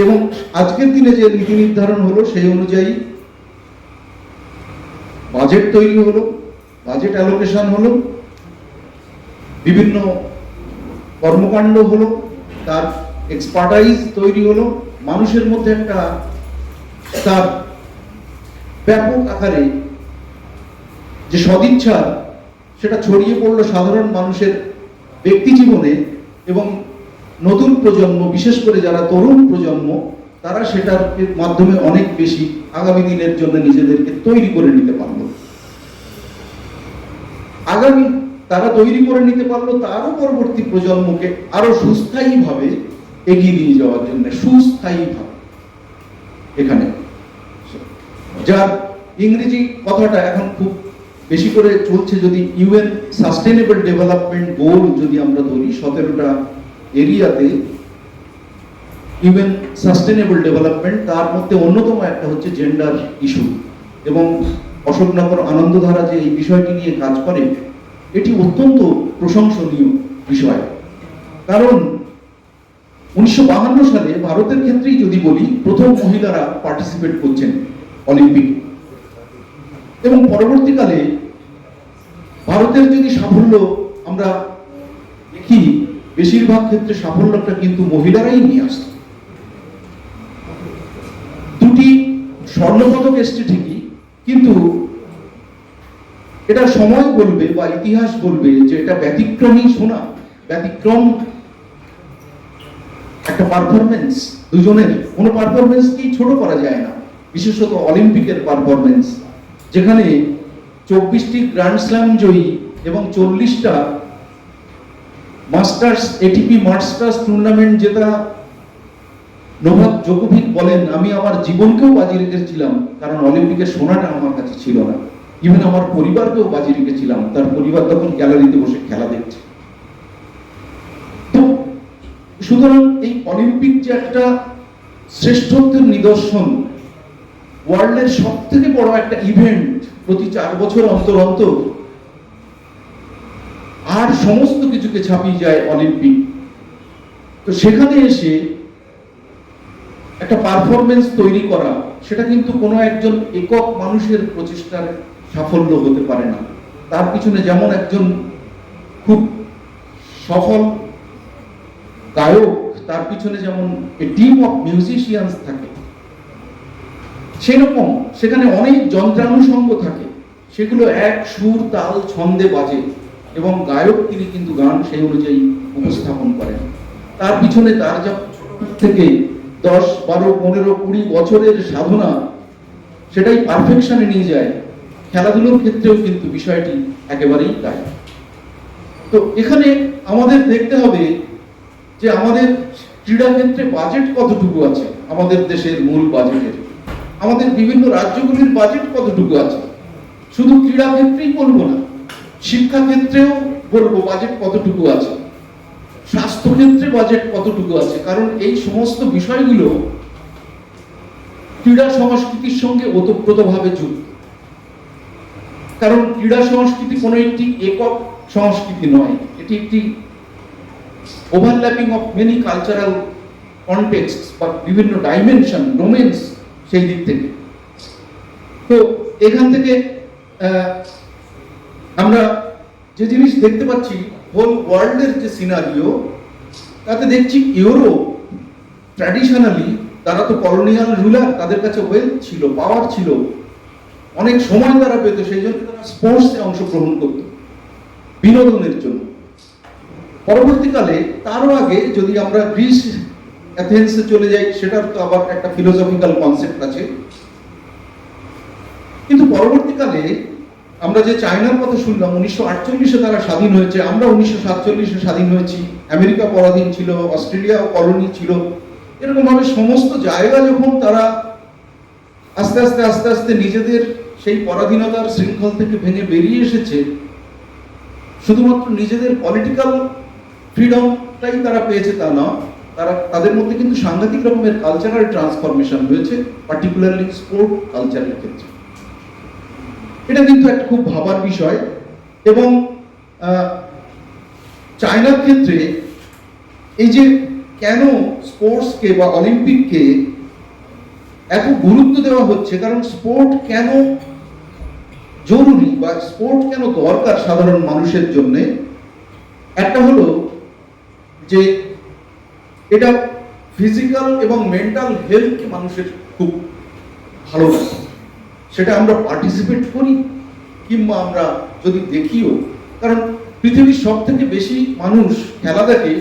এবং আজকের দিনে যে নীতি নির্ধারণ হলো সেই অনুযায়ী বাজেট তৈরি হলো, বাজেট অ্যালোকেশন হলো, বিভিন্ন কর্মকাণ্ড হলো, তার এক্সপার্টাইজ তৈরি হলো, মানুষের মধ্যে একটা তার ব্যাপক আকারে যে সদিচ্ছা সেটা ছড়িয়ে পড়লো সাধারণ মানুষের ব্যক্তি জীবনে, এবং নতুন প্রজন্ম, বিশেষ করে যারা তরুণ প্রজন্ম, তারা সেটার মাধ্যমে অনেক বেশি আগামী দিনের জন্য নিজেদেরকে তৈরি করে নিতে পারলো। তারা তৈরি করে নিতে পারলো তারও পরবর্তী প্রজন্মকে আরো সুস্থায়ীভাবে এগিয়ে নিয়ে যাওয়ার জন্য, সুস্থায়ীভাবে। এখানে যার ইংরেজি কথাটা এখন খুব বেশি করে চলছে, যদি ইউএন সাস্টেনেবল ডেভেলপমেন্ট গোল যদি আমরা ধরি, 17টা এরিয়াতে ইউএন সাস্টেনেবল ডেভেলপমেন্ট, তার মধ্যে অন্যতম একটা হচ্ছে জেন্ডার ইস্যু। এবং অশোকনগর আনন্দধারা যে এই বিষয়টি নিয়ে কাজ করে, এটি অত্যন্ত প্রশংসনীয় বিষয়। কারণ 1952 সালে ভারতের ক্ষেত্রেই যদি বলি, প্রথম মহিলারা পার্টিসিপেট করছেন অলিম্পিক, এবং পরবর্তীকালে ভারতের যদি সাফল্য আমরা দেখি, বেশিরভাগ ক্ষেত্রে সাফল্যটা কিন্তু মহিলারাই নিয়ে আসছে। দুটি স্বর্ণপদক এসছে ঠিকই, কিন্তু এটা সময় বলবে বা ইতিহাস বলবে যে এটা ব্যতিক্রমী শোনা, ব্যতিক্রম একটা পারফরমেন্স। দুজনের কোনো পারফরমেন্সকেই ছোট করা যায় না, বিশেষত অলিম্পিকের পারফরমেন্স, যেখানে 24টি গ্র্যান্ড স্ল্যাম জয়ী এবং 40টা মাস্টার্স, এটিপি মাস্টার্স টুর্নামেন্ট জেতা নোভাক জোকোভিক বলেন, আমি আমার জীবনকেও বাজি রেখেছিলাম, কারণ অলিম্পিকের সোনাটা আমার কাছে ছিল না। ইভেন আমার পরিবারকেও বাজি রেখেছিলাম, তার পরিবার তখন গ্যালারিতে বসে খেলা দেখছে। তো সুতরাং এই অলিম্পিক যে একটা শ্রেষ্ঠত্বের নিদর্শন, ওয়ার্ল্ডের সব থেকে বড় একটা ইভেন্ট, প্রতি 4 বছর অন্তর অন্তর, আর সমস্ত কিছুকে ছাপিয়ে যায় অলিম্পিক। তো সেখানে এসে একটা পারফরমেন্স তৈরি করা, সেটা কিন্তু কোনো একজন একক মানুষের প্রচেষ্টার সাফল্য হতে পারে না। তার পিছনে যেমন একজন খুব সফল গায়ক, তার পিছনে যেমন টিম অফ মিউজিশিয়ানস থাকে, সেরকম সেখানে অনেক যন্ত্রানুষঙ্গ থাকে, সেগুলো এক সুর তাল ছন্দে বাজে, এবং গায়ক তিনি কিন্তু গান সেই অনুযায়ী উপস্থাপন করেন। তার পিছনে তার যা থেকে 10, 12, 15, 20 বছরের সাধনা, সেটাই পারফেকশনে নিয়ে যায়। খেলাধুলোর ক্ষেত্রেও কিন্তু বিষয়টি একেবারেই তাই। তো এখানে আমাদের দেখতে হবে যে আমাদের ক্রীড়া ক্ষেত্রে বাজেট কতটুকু আছে, আমাদের দেশের মূল বাজেটের, আমাদের বিভিন্ন রাজ্যগুলির বাজেট কতটুকু আছে। শুধু ক্রীড়া ক্ষেত্রেই বলবো না, শিক্ষা ক্ষেত্রেও বলবো বাজেট কতটুকু আছে, স্বাস্থ্য ক্ষেত্রে বাজেট কতটুকু আছে। কারণ এই সমস্ত বিষয়গুলো ক্রীড়া সংস্কৃতির সঙ্গে ওতপ্রোতভাবে যুক্ত। কারণ ক্রীড়া সংস্কৃতি কোনো একটি একক সংস্কৃতি নয়, এটি একটি overlapping of many cultural context বা বিভিন্ন ডাইমেনশন, ডোমেন্স, সেই দিক থেকে। তো এখান থেকে আমরা যে জিনিস দেখতে পাচ্ছি, হোল ওয়ার্ল্ডের যে সিনারিও, তাতে দেখছি ইউরোপ ট্র্যাডিশনালি, তারা তো কলোনিয়াল রুলার, তাদের কাছে ওয়েলথ ছিল, পাওয়ার ছিল, অনেক সময় তারা পেত, সেই জন্য তারা স্পোর্টসে অংশগ্রহণ করত বিনোদনের জন্য। পরবর্তীকালে তারও আগে যদি আমরা গ্রিস অ্যাথেন্সে চলে যাই, সেটার তো আবার একটা ফিলোসফিক্যাল কনসেপ্ট আছে। কিন্তু পরবর্তীকালে আমরা যে চায়নার কথা শুনলাম, 1948-এ তারা স্বাধীন হয়েছে, আমরা 1947-এ স্বাধীন হয়েছি, আমেরিকা পরাধীন ছিল, অস্ট্রেলিয়া কলোনি ছিল। এরকম ভাবে সমস্ত জায়গা যখন তারা আস্তে আস্তে আস্তে আস্তে নিজেদের সেই পরাধীনতার শৃঙ্খল থেকে ভেঙে বেরিয়ে এসেছে, শুধুমাত্র নিজেদের পলিটিক্যাল ফ্রিডমটাই তারা পেয়েছে তা না, তাদের মধ্যে কিন্তু সাংঘাতিক রকমের কালচারাল ট্রান্সফরমেশন হয়েছে, পার্টিকুলারলি স্পোর্ট কালচারের ক্ষেত্রে। এটা কিন্তু একটা খুব ভাবার বিষয়। এবং চায়নার ক্ষেত্রে এই যে কেন স্পোর্টসকে বা অলিম্পিককে এত গুরুত্ব দেওয়া হচ্ছে, কারণ স্পোর্ট কেন জরুরি বা স্পোর্ট কেন দরকার সাধারণ মানুষের জন্য, একটা হলো যে এটা ফিজিক্যাল এবং মেন্টাল হেলথ মানুষের খুব ভালো লাগে, সেটা আমরা পার্টিসিপেট করি কিংবা আমরা যদি দেখিও। কারণ পৃথিবীর সব থেকে বেশি মানুষ খেলা দেখে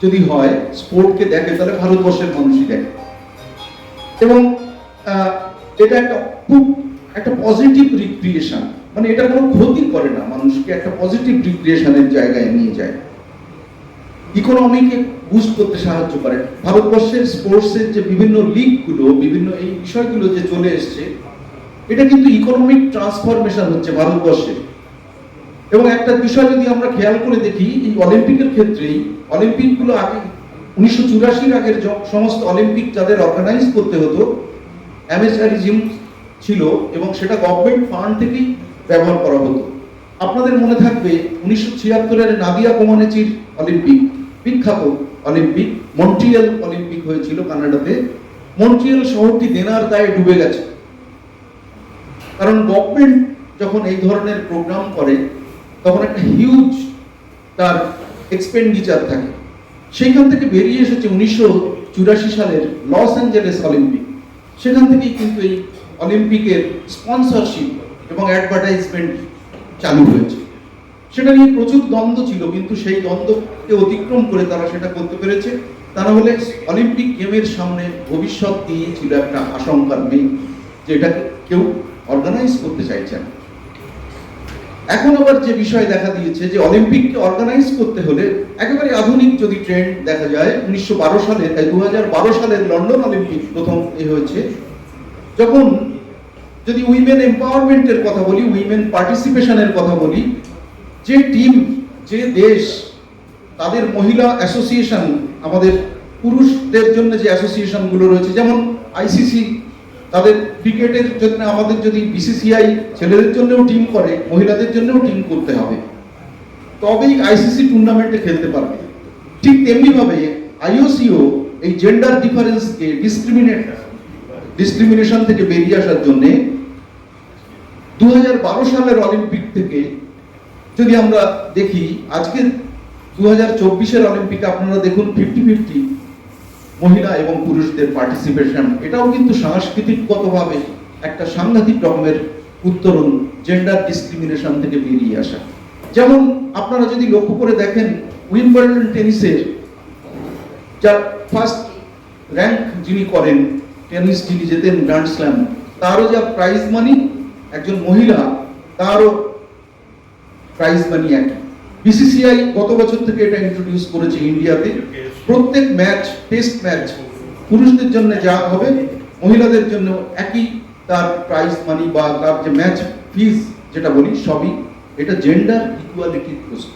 যদি হয়, স্পোর্টকে দেখে, তাহলে ভারতবর্ষের মানুষই দেখে। এবং এটা একটা পজিটিভ রিক্রিয়েশন, মানে এটা কোনো ক্ষতি করে না, মানুষকে একটা পজিটিভ রিক্রিয়েশনের জায়গায় নিয়ে যায়, ইকোনমিকে বুস্ট করতে সাহায্য করে। ভারতবর্ষের স্পোর্টসের যে বিভিন্ন লিগগুলো, বিভিন্ন এই বিষয়গুলো যে চলে এসছে, এটা কিন্তু ইকোনমিক ট্রান্সফরমেশন হচ্ছে ভারতবর্ষে। এবং একটা বিষয় যদি আমরা খেয়াল করে দেখি, এই অলিম্পিকের ক্ষেত্রেই, অলিম্পিকগুলো আগে 1984-এর আগের সমস্ত অলিম্পিক যাদের অর্গানাইজ করতে হতো, অ্যামেচারিজম ছিল এবং সেটা গভর্নমেন্ট ফান্ড থেকেই ব্যবহার করা হতো। আপনাদের মনে থাকবে 1976-এর নাদিয়া কোমানেচির অলিম্পিক, বিখ্যাত অলিম্পিক, মন্ট্রিয়াল অলিম্পিক হয়েছিল কানাডাতে। মন্ট্রিয়াল শহরটি দেনার দায়ে ডুবে গেছে, কারণ গভর্নমেন্ট যখন এই ধরনের প্রোগ্রাম করে তখন একটা হিউজ তার এক্সপেন্ডিচার থাকে। সেইখান থেকে বেরিয়ে এসেছে 1984 সালের লস অ্যাঞ্জেলেস অলিম্পিক। সেখান থেকেই কিন্তু এই অলিম্পিকের স্পন্সরশিপ এবং অ্যাডভার্টাইজমেন্ট চালু হয়েছে। সেটা নিয়ে প্রচুর দ্বন্দ্ব ছিল, কিন্তু সেই দ্বন্দ্বকে অতিক্রম করে তারা সেটা করতে পেরেছে। তা না হলে অলিম্পিক গেমের সামনে ভবিষ্যৎ দিয়ে ছিল একটা আশঙ্কার মেঘ, যে এটাকে কেউ অর্গানাইজ করতে চাইছে না। এখন আবার যে বিষয় দেখা দিয়েছে যে অলিম্পিককে অর্গানাইজ করতে হলে একেবারে আধুনিক যদি ট্রেন্ড দেখা যায়, 2012 সালের লন্ডন অলিম্পিক প্রথম হয়েছে, যখন যদি উইমেন এম্পাওয়ারমেন্টের কথা বলি, উইমেন পার্টিসিপেশনের কথা বলি, যে টিম, যে দেশ, তাদের মহিলা অ্যাসোসিয়েশন, আমাদের পুরুষদের জন্য যে অ্যাসোসিয়েশনগুলো রয়েছে, যেমন আইসিসি, তাদের ক্রিকেটের জন্য আমাদের যদি বিসিসিআই ছেলেদের জন্যও টিম করে, মহিলাদের জন্যও টিম করতে হবে, তবেই আইসিসি টুর্নামেন্টে খেলতে পারবে। ঠিক তেমনি ভাবে আইওসিও এই জেন্ডার ডিফারেন্সকে ডিসক্রিমিনেশন থেকে বেরিয়ে আসার জন্য 2012 সালের অলিম্পিক থেকে যদি আমরা দেখি, আজকে 2024-এর অলিম্পিকে আপনারা দেখুন 50-50 মহিলা এবং পুরুষদের পার্টিসিপেশন। এটাও কিন্তু সাংস্কৃতিকগতভাবে একটা সাংঘাতিক রকমের উত্তরণ জেন্ডার ডিসক্রিমিনেশন থেকে বেরিয়ে আসা। যেমন আপনারা যদি লক্ষ্য করে দেখেন, উইম্বলডন টেনিসের যার ফার্স্ট র্যাঙ্ক যিনি করেন, টেনিস যিনি জেতেন গ্র্যান্ড স্ল্যাম, তারও যা প্রাইজ মানি, একজন মহিলা তারও প্রাইজ মানি একই। বিসিসিআই গত বছর থেকে এটা ইন্ট্রোডিউস করেছে ইন্ডিয়াতে। প্রত্যেক ম্যাচ, টেস্ট ম্যাচ, পুরুষদের জন্য যা হবে মহিলাদের জন্য একই তার প্রাইজ মানি বা তার যে ম্যাচ ফিজ যেটা বলি, সবই এটা জেন্ডার ইকুয়ালিটির প্রশ্ন।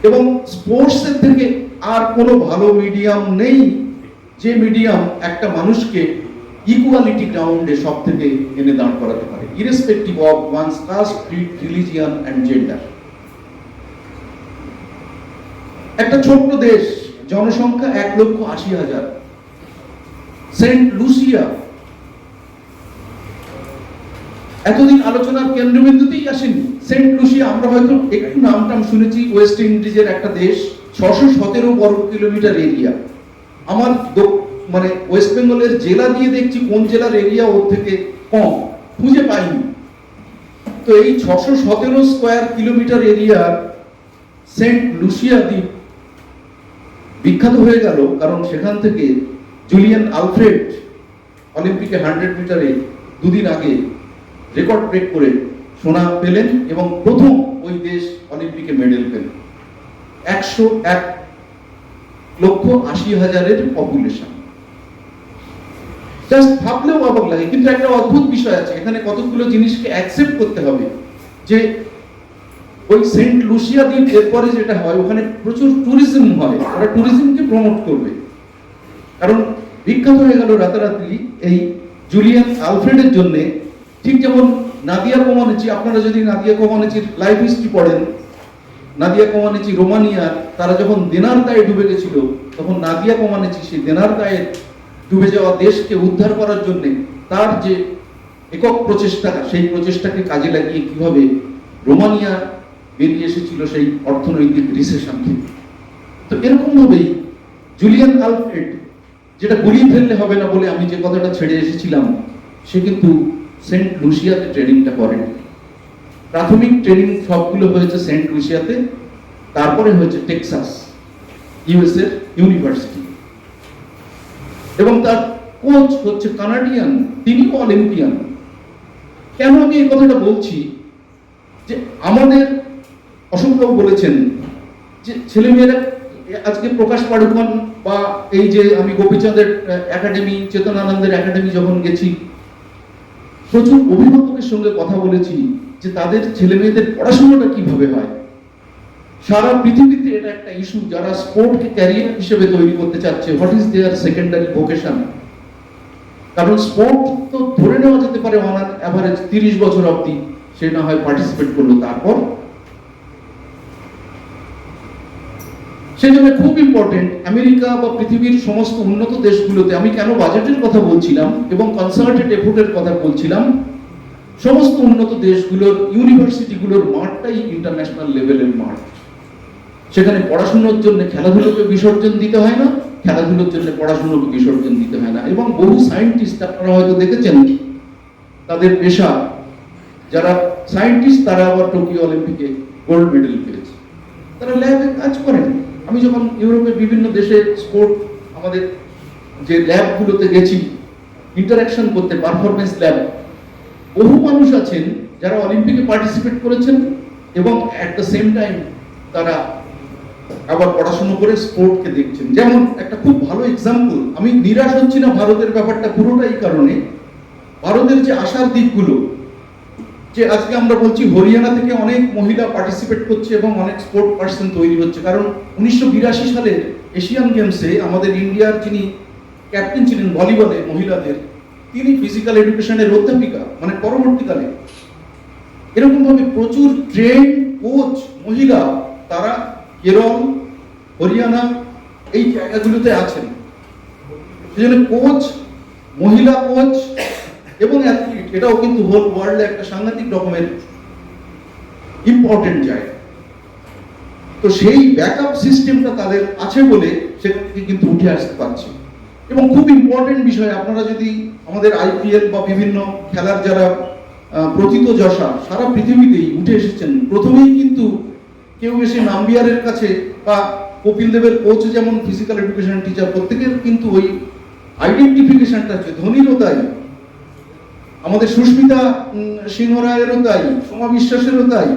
এবং স্পোর্টসের থেকে আর কোনো ভালো মিডিয়াম নেই, যে মিডিয়াম একটা মানুষকে ইকুয়ালিটি গ্রাউন্ডে সব থেকে এনে দাঁড় করাতে পারে, irrespective of one's caste, creed, religion and gender. একটা ছোট্ট দেশ, জনসংখ্যা 1,80,000, সেন্ট লুসিয়া এতদিন আলোচনার কেন্দ্রবিন্দুতেই আসেনি। সেন্ট লুসিয়া আমরা হয়তো একটু নামটাম শুনেছি, ওয়েস্ট ইন্ডিজের একটা দেশ, 617 বর্গ কিলোমিটার এরিয়া। আমার মানে ওয়েস্ট বেঙ্গলের জেলা দিয়ে দেখছি কোন জেলার এরিয়া ওর থেকে কম, খুঁজে পাইনি। তো এই 617 square kilometre area Saint Lucia দ্বীপ বিখ্যাত হয়ে গেল, কারণ সেখান থেকে জুলিয়ান আলফ্রেড অলিম্পিকে 100 মিটারে দুদিন আগে রেকর্ড ব্রেক করে সোনা পেলেন এবং প্রথম ওই দেশ অলিম্পিকে মেডেল পেল। 101,80,000-এর পপুলেশন। জাস্ট ভাবলেও অবাক লাগে, কিন্তু একটা অদ্ভুত বিষয় আছে এখানে, কতগুলো জিনিসকে অ্যাকসেপ্ট করতে হবে যে ওই সেন্ট লুসিয়া দ্বীপ এরপরে যেটা হয়, ওখানে প্রচুর ট্যুরিজম হয়, ওরা ট্যুরিজমকে প্রমোট করবে। কারণ বিখ্যাত হয়ে গেল রাতারাতি এই জুলিয়ান আলফ্রেডের জন্য। ঠিক যেমন নাদিয়া কোমানেচি, আপনারা যদি নাদিয়া কোমানেচির লাইফ হিস্ট্রি পড়েন, নাদিয়া কোমানেচি রোমানিয়ার, তারা যখন দেনার দায়ে ডুবে গেছিল, তখন নাদিয়া কোমানেচি সেই দেনার দায়ে ডুবে যাওয়া দেশকে উদ্ধার করার জন্য তার যে একক প্রচেষ্টা, সেই প্রচেষ্টাকে কাজে লাগিয়ে কিভাবে রোমানিয়া বেরিয়ে এসেছিল সেই অর্থনৈতিক রিসেশন থেকে। তো এরকম ভাবেই জুলিয়ান আলফ্রেড, যেটা গুলিয়ে ফেললে হবে না বলে আমি যে কথাটা ছেড়ে এসেছিলাম, সে কিন্তু সেন্ট লুসিয়াতে ট্রেনিংটা করেন। প্রাথমিক ট্রেনিং সবগুলো হয়েছে সেন্ট লুসিয়াতে, তারপরে হয়েছে টেক্সাস ইউএস এর ইউনিভার্সিটি, এবং তার কোচ হচ্ছে কানাডিয়ান, তিনিও অলিম্পিয়ান। কেন আমি এই কথাটা বলছি, যে আমাদের অশোকবাবু বলেছেন যে ছেলেমেয়েরা আজকে প্রকাশ পাড়ুকন বা এই যে আমি গোপীচাঁদের একাডেমি, চেতনানন্দের একাডেমি যখন গেছি, প্রচুর অভিভাবকের সঙ্গে কথা বলেছি যে তাদের ছেলে মেয়েদের পড়াশোনাটা কিভাবে হয়। সারা পৃথিবীতে এটা একটা ইস্যু, যারা স্পোর্টকে ক্যারিয়ার হিসেবে তৈরি করতে চাচ্ছে, what is their secondary vocation. কারণ স্পোর্ট তো ধরে নেওয়া যেতে পারে অন অ্যাভারেজ 30 বছর অবধি সে না হয় পার্টিসিপেট করলো, তারপর সেই জন্য খুব ইম্পর্টেন্ট আমেরিকা বা পৃথিবীর সমস্ত উন্নত দেশগুলোতে, আমি কেন বাজেটের কথা বলছিলাম এবং কনসার্টেড এফোর্টের কথা বলছিলাম, সমস্ত উন্নত দেশগুলোর ইউনিভার্সিটিগুলোর মাঠটাই ইন্টারন্যাশনাল লেভেলের মাঠ। সেখানে পড়াশোনার জন্য খেলাধুলোকে বিসর্জন দিতে হয় না, খেলাধুলোর জন্য পড়াশোনাকে বিসর্জন দিতে হয় না। এবং বহু সায়েন্টিস্ট আপনারা হয়তো দেখেছেন, তাদের পেশা, যারা সায়েন্টিস্ট তারা আবার টোকিও অলিম্পিকে গোল্ড মেডেল পেয়েছে, তারা ল্যাবে কাজ করেন। আমি যখন ইউরোপের বিভিন্ন দেশে স্পোর্ট আমাদের যে ল্যাবগুলোতে গেছি ইন্টারাকশন করতে, পারফরমেন্স ল্যাব, বহু মানুষ আছেন যারা অলিম্পিকে পার্টিসিপেট করেছেন এবং অ্যাট দ্য সেম টাইম তারা আবার পড়াশোনা করে স্পোর্টকে দেখছেন। যেমন একটা খুব ভালো এক্সাম্পল, আমি নিরাশ হচ্ছি না ভারতের ব্যাপারটা পুরোটা এই কারণে, ভারতের যে আশার দিকগুলো, যে আজকে আমরা বলছি হরিয়ানা থেকে অনেক মহিলা পার্টিসিপেট করছে এবং অনেক স্পোর্ট পার্সন তৈরি হচ্ছে। কারণ 1982 সালের এশিয়ান গেমসে আমাদের ইন্ডিয়ার যিনি ক্যাপ্টেন ছিলেন ভলিবলে মহিলাদের, তিনি ফিজিক্যাল এডুকেশনের অধ্যাপিকা, মানে পরবর্তীকালে এরকম ভাবে প্রচুর ট্রেন কোচ মহিলা তারা কেরল, হরিয়ানা এই জায়গাগুলোতে আছেন। সেজন্য কোচ, মহিলা কোচ এবং অ্যাথলিট, এটাও কিন্তু হোল ওয়ার্ল্ডে একটা সাংঘাতিক রকমের ইম্পর্টেন্ট জায়গা। তো সেই ব্যাকআপ সিস্টেমটা তাদের আছে বলে সেখান থেকে কিন্তু উঠে আসতে পারছে। এবং খুব ইম্পর্টেন্ট বিষয়, আপনারা যদি আমাদের আইপিএল বা বিভিন্ন খেলার যারা প্রথিতযশা সারা পৃথিবীতেই উঠে এসেছেন, প্রথমেই কিন্তু কেউ এসে নাম্বিয়ারের কাছে বা কপিল দেবের কোচ যেমন ফিজিক্যাল এডুকেশন টিচার, প্রত্যেকের কিন্তু ওই আইডেন্টিফিকেশনটা আছে। ধোনিরও তাই, আমাদের সুস্মিতা সিংহ রায়েরও তাই, সোমা বিশ্বাসেরও তাই,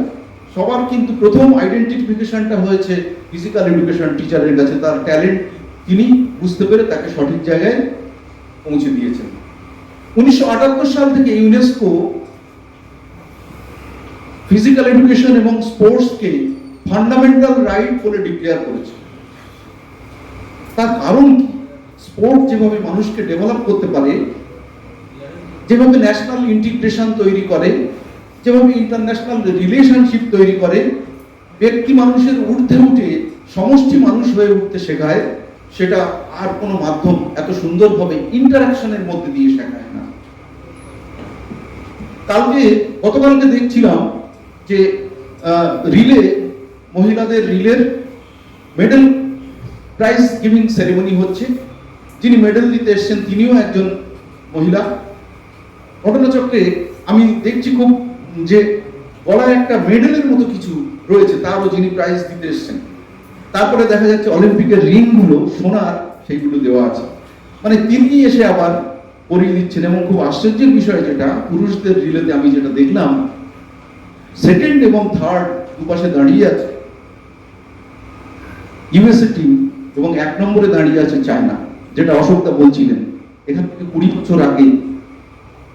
সবার কিন্তু প্রথম আইডেন্টিফিকেশনটা হয়েছে ফিজিক্যাল এডুকেশন টিচারের কাছে। তার ট্যালেন্ট তিনি বুঝতে পেরে তাকে সঠিক জায়গায় পৌঁছে দিয়েছেন। 1978 সাল থেকে ইউনেস্কো ফিজিক্যাল এডুকেশন এবং স্পোর্টসকে ফান্ডামেন্টাল রাইট বলে ডিক্লেয়ার করেছে। তার কারণ কি? স্পোর্ট যেভাবে মানুষকে ডেভেলপ করতে পারে, যেভাবে ন্যাশনাল ইন্টিগ্রেশন তৈরি করে, যেভাবে ইন্টারন্যাশনাল রিলেশনশিপ তৈরি করে, ব্যক্তি মানুষের ঊর্ধ্বে উঠে সমষ্টি মানুষ হয়ে উঠতে শেখায়, সেটা আর কোনো মাধ্যম এত সুন্দরভাবে ইন্টারাকশনের মধ্যে দিয়ে শেখায় না। গতকালকে দেখছিলাম যে রিলে, মহিলাদের রিলের মেডেল প্রাইজ গিভিং সেরেমনি হচ্ছে। যিনি মেডেল দিতে এসেছেন তিনিও একজন মহিলা। ঘটনাচক্রে আমি দেখছি খুব যে গলায় একটা মেডেলের মতো কিছু রয়েছে, তারও যিনি প্রাইজ দিতে এসছেন। তারপরে দেখা যাচ্ছে অলিম্পিকের রিংগুলো সোনার, সেইগুলো দেওয়া আছে। মানে তিনি এসে আবার পরিয়ে দিচ্ছেন। এবং খুব আশ্চর্যের বিষয় যেটা, পুরুষদের রিলেতে আমি যেটা দেখলাম, সেকেন্ড এবং থার্ড দুপাশে দাঁড়িয়ে আছে ইউএসএ টিম, এবং 1 নম্বরে দাঁড়িয়ে আছে চায়না। যেটা অশোকদা বলছিলেন, এখান থেকে 20 বছর আগে,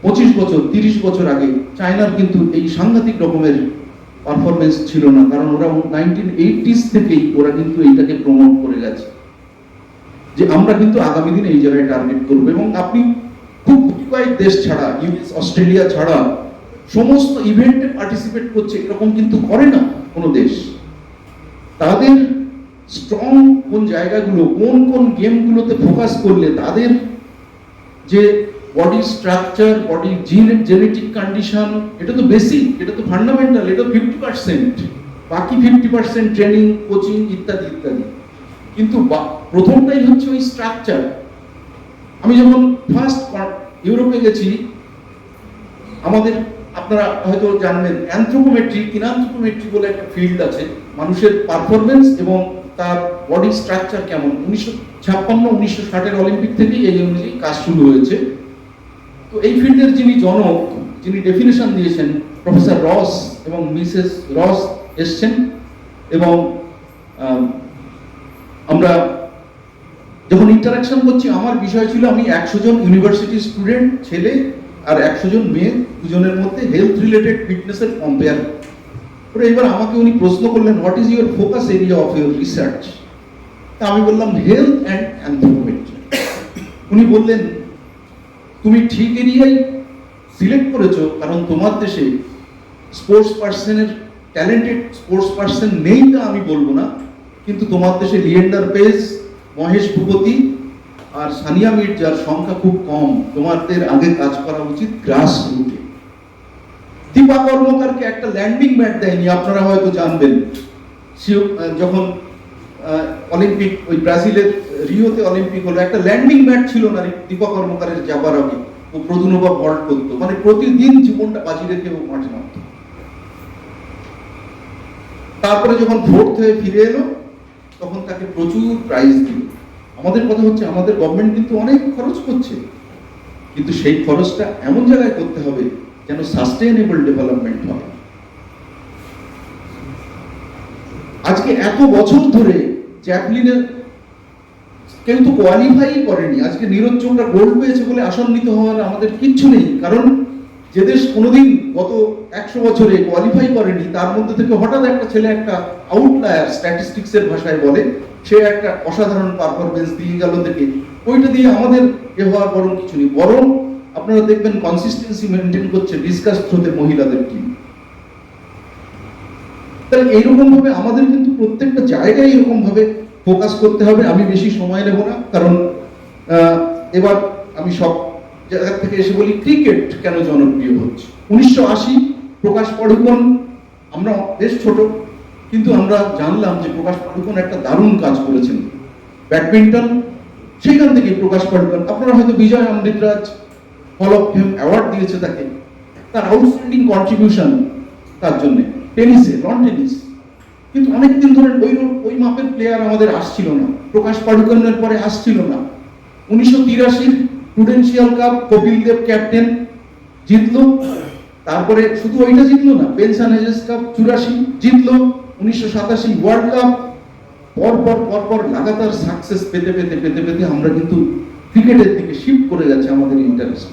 25 বছর, 30 বছর আগে চায়নার কিন্তু এই সাংঘাতিক রকমের পারফরমেন্স ছিল না, কারণ ওরা 1980s থেকেই ওরা কিন্তু এইটাকে প্রমোট করে গেছে যে আমরা কিন্তু আগামী দিনে এই জায়গায় টার্গেট করবো। এবং আপনি খুব কয়েক দেশ ছাড়া, ইউএস, অস্ট্রেলিয়া ছাড়া সমস্ত ইভেন্টে পার্টিসিপেট করছে, এরকম কিন্তু করে না কোনো দেশ। তাদের স্ট্রং কোন জায়গাগুলো, কোন কোন গেমগুলোতে ফোকাস করলে তাদের যে body structure, body genetic condition, এটা তো বেসিক, এটা তো ফান্ডামেন্টাল, এটা 50%, বাকি 50% ট্রেনিং, কোচিং ইত্যাদি ইত্যাদি। কিন্তু প্রথমটাই হচ্ছে ওই স্ট্রাকচার। আমি যখন ফার্স্ট ইউরোপে গেছি, আমাদের, আপনারা হয়তো জানবেন, অ্যানথ্রোপোমেট্রি, কিনান্থ্রোপোমেট্রি বলে একটা ফিল্ড আছে, মানুষের পারফরমেন্স এবং তার বডি স্ট্রাকচার কেমন। 1956-1960 অলিম্পিক থেকেই এই অনুযায়ী কাজ শুরু হয়েছে। তো এই ফিল্ডের যিনি জনক, যিনি ডেফিনেশন দিয়েছেন, প্রফেসর রস এবং মিসেস রস এসছেন। এবং আমরা যখন ইন্টারাকশন করছি, আমার বিষয় ছিল আমি 100 জন ইউনিভার্সিটি স্টুডেন্ট ছেলে আর 100 জন মেয়ে, দুজনের মধ্যে হেলথ রিলেটেড ফিটনেসের কম্পেয়ার করে। এবার আমাকে উনি প্রশ্ন করলেন, what is your focus area of your research? তা আমি বললাম হেলথ অ্যান্ড অ্যানথ্রোপোমেট্রি। উনি বললেন, তুমি ঠিক এরিয়াই সিলেক্ট করেছো, কারণ তোমার দেশে স্পোর্টস পার্সনের, ট্যালেন্টেড স্পোর্টস পার্সন নেই তা আমি বলবো না, কিন্তু তোমার দেশে লিয়েন্ডার পেজ, মহেশ ভূপতি আর সানিয়া মির্জার সংখ্যা খুব কম। তোমাদের আগে কাজ করা উচিত গ্রাস রুটে। দীপা কর্মকারকে একটা ল্যান্ডিং ম্যাট দেয়নি, আপনারা হয়তো জানবেন। যখন অলিম্পিক, ওই ব্রাজিলের রিওতে অলিম্পিক হলো, একটা ল্যান্ডিং ম্যাট ছিল না দীপা কর্মকারের যাবার আগে। ও প্রদুনবা ভল্ট করতো, মানে প্রতিদিন জীবনটা বাজি রেখে ও মাঠে নামতো। তারপরে যখন ফোর্থ হয়ে ফিরে এলো, তখন তাকে প্রচুর প্রাইজ দিল। আমাদের কথা হচ্ছে, আমাদের গভর্নমেন্ট কিন্তু অনেক খরচ করছে, কিন্তু সেই খরচটা এমন জায়গায় করতে হবে যেন সাস্টেইনেবল ডেভেলপমেন্ট হয়। আজকে এত বছর ধরে জ্যাভলিনের কেউ তো কোয়ালিফাই করেনি। আজকে নীরজ চোপড়া গোল্ড পেয়েছে বলে আশান্বিত হওয়ার আমাদের কিচ্ছু নেই, কারণ যে দেশ কোনোদিন গত 100 বছরে কোয়ালিফাই করেনি, তার মধ্যে থেকে হঠাৎ একটা ছেলে, একটা আউটলায়ার স্ট্যাটিস্টিক্সের ভাষায় বলে, সে একটা অসাধারণ পারফরমেন্স দিয়ে গেল থেকে, ওইটা দিয়ে আমাদের এ হওয়ার বরং কিছু নেই। বরং আপনারা দেখবেন কনসিস্টেন্সি মেনটেন করছে ডিসকাস থ্রোতে মহিলাদের টিম। তাহলে এইরকম ভাবে আমাদের কিন্তু প্রত্যেকটা জায়গায় এরকম ভাবে ফোকাস করতে হবে। আমি বেশি সময় নেব না, কারণ এবার আমি সব জায়গা থেকে এসে বলি, ক্রিকেট কেন জনপ্রিয় হচ্ছে। 1980 প্রকাশ পাড়ুকোন, আমরা বেশ ছোট, কিন্তু আমরা জানলাম যে প্রকাশ পাড়ুকোন একটা দারুণ কাজ করেছেন। ব্যাডমিন্টন, সেইখান থেকে প্রকাশ পাড়ুকোন, আপনারা হয়তো বিজয় Amritraj hall of fame award দিয়েছে তাকে, তার আউটস্ট্যান্ডিং কন্ট্রিবিউশন তার জন্য। টেনিসে, লন টেনিস, কিন্তু অনেকদিন ধরে ওই মাপের প্লেয়ার আমাদের আসছিল না। প্রকাশ পাড়ুকোনের পরে আসছিল না। 1983 Prudential cup, Kapil Dev captain, জিতলো। তারপরে শুধু ওইটা জিতলো না, পেনশন এজেস কাপ 84 জিতলো। 1987 ওয়ার্ল্ড কাপ। পরপর লাগাতার সাকসেস পেতে পেতে আমরা কিন্তু ক্রিকেটের দিকে শিফট করে যাচ্ছে আমাদের ইন্টারেস্ট।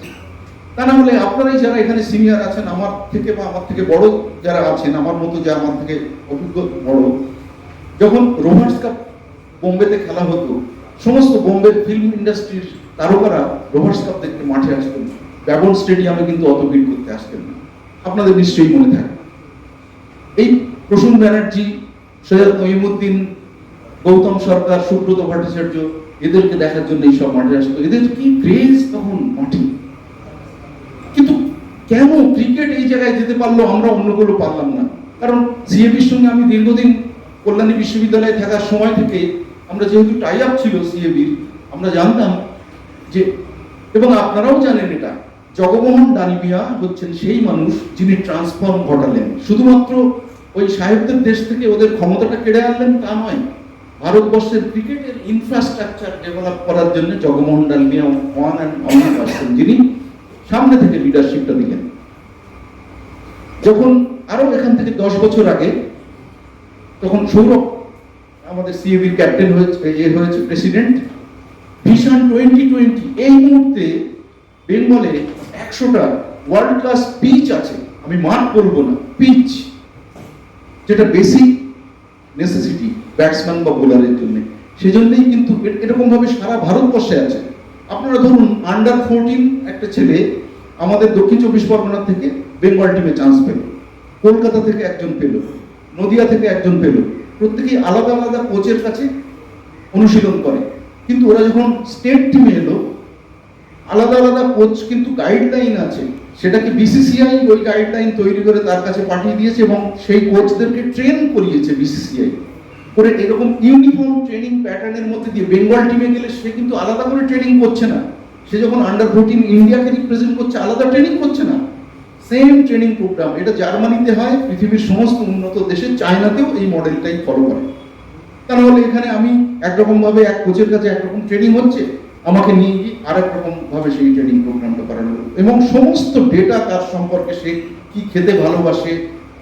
তা না হলে আপনারাই যারা এখানে সিনিয়র আছেন, আমার থেকে বা আমার থেকে বড় যারা আছেন, আমার মতো যারা আমার থেকে অভিজ্ঞ বড়, যখন রোভার্স কাপ বোম্বেতে খেলা হতো, সমস্ত বোম্বের ফিল্ম ইন্ডাস্ট্রির তারকারা রোভার্স কাপ দেখতে মাঠে আসতেন। ব্যাবন স্টেডিয়ামে কিন্তু অত ভিড় করতে আসতেন না, আপনাদের নিশ্চয়ই মনে থাকে। এই প্রসূন ব্যানার্জি, সৈয়দ নঈমুদ্দিন, গৌতম সরকার, সুব্রত ভট্টাচার্য, এদেরকে দেখার জন্য এইসব মাঠে আসতো। এদের কি ক্রেজ তখন মাঠে। কিন্তু কেন ক্রিকেট এই জায়গায় যেতে পারলো, আমরা অন্যগুলো পারলাম না? কারণ সিএবির সঙ্গে আমি দীর্ঘদিন কল্যাণী বিশ্ববিদ্যালয়ে থাকার সময় থেকে আমরা যেহেতু টাই আপ ছিল সিএবির, আমরা জানতাম যে, এবং আপনারাও জানেন এটা, জগমোহন ডালমিয়া হচ্ছেন সেই মানুষ যিনি ট্রান্সফর্ম ঘটালেন। শুধুমাত্র ওই সাহেবদের দেশ থেকে ওদের ক্ষমতাটা কেড়ে আনলেন তা নয়, ভারতবর্ষের ক্রিকেটের ইনফ্রাস্ট্রাকচার ডেভেলপ করার জন্য Jagmohan Dalmiya one and only person, যিনি সামনে থেকে লিডারশিপটা দিলেন। যখন আরো এখান থেকে 10 বছর আগে, তখন সৌরভ আমাদের সিএবির ক্যাপ্টেন হয়েছে প্রেসিডেন্ট। ভিশন 2020 এই মুহূর্তে বেঙ্গলে 100টা ওয়ার্ল্ড ক্লাস পিচ আছে, আমি মাঠ বলবো না, পিচ, যেটা বেসিক নেসেসিটি ব্যাটসম্যান বা বোলারের জন্য। সেজন্যই কিন্তু এরকম ভাবে সারা ভারতবর্ষে আছে। আপনারা ধরুন আন্ডার 14 একটা ছেলে আমাদের দক্ষিণ 24 পরগনা থেকে বেঙ্গল টিমে চান্স পেল, কলকাতা থেকে একজন পেল, নদিয়া থেকে একজন পেল, প্রত্যেকেই আলাদা আলাদা কোচের কাছে অনুশীলন করে। কিন্তু ওরা যখন স্টেট টিমে এলো, আলাদা আলাদা কোচ, কিন্তু গাইডলাইন আছে, সেটাকে বিসিসিআই ওই গাইডলাইন তৈরি করে তার কাছে পাঠিয়ে দিয়েছে এবং সেই কোচদেরকে ট্রেন করিয়েছে বিসিসিআই করে। এরকম ইউনিফর্ম ট্রেনিং প্যাটার্নের মধ্যে দিয়ে বেঙ্গল টিমে গেলে সে কিন্তু আলাদা করে ট্রেনিং করছে না, সে যখন আন্ডার 14 ইন্ডিয়াকে রিপ্রেজেন্ট করছে আলাদা ট্রেনিং করছে না, সেম ট্রেনিং প্রোগ্রাম। এটা জার্মানিতে হয়, পৃথিবীর সমস্ত উন্নত দেশে, চায়নাতেও এই মডেলটাই ফলো করে। তাহলে এখানে আমি একরকম ভাবে এক কোচের কাছে একরকম ট্রেনিং হচ্ছে, আমাকে নিয়ে গিয়ে আরেক রকম ভাবে সেই ট্রেনিং প্রোগ্রামটা করানো হলো, এবং সমস্ত ডেটা তার সম্পর্কে, সে কি খেতে ভালোবাসে,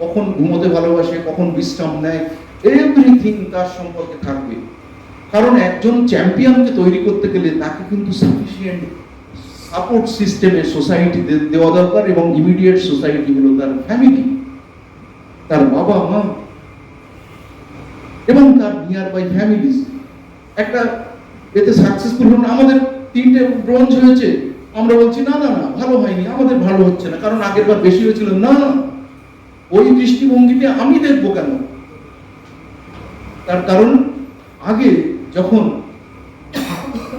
কখন ঘুমোতে ভালোবাসে, কখন বিশ্রাম নেয়, এভরিথিং তার সম্পর্কে থাকবে। কারণ একজন চ্যাম্পিয়নকে তৈরি করতে গেলে তাকে কিন্তু সাফিসিয়েন্ট সাপোর্ট সিস্টেমে সোসাইটি দেওয়া দরকার, এবং ইমিডিয়েট সোসাইটি হলো তার ফ্যামিলি, তার বাবা মা এবং তার নিয়ার বাই ফ্যামিলিজ। একটা এতে সাকসেসফুল হন, আমাদের 3টে ব্রোঞ্জ হয়েছে, আমরা বলছি না না না ভালো হয়নি, আমাদের ভালো হচ্ছে না, কারণ আগের বার বেশি হয়েছিল। না, ওই দৃষ্টিভঙ্গিতে আমি দেখবো কেন? তার কারণ আগে যখন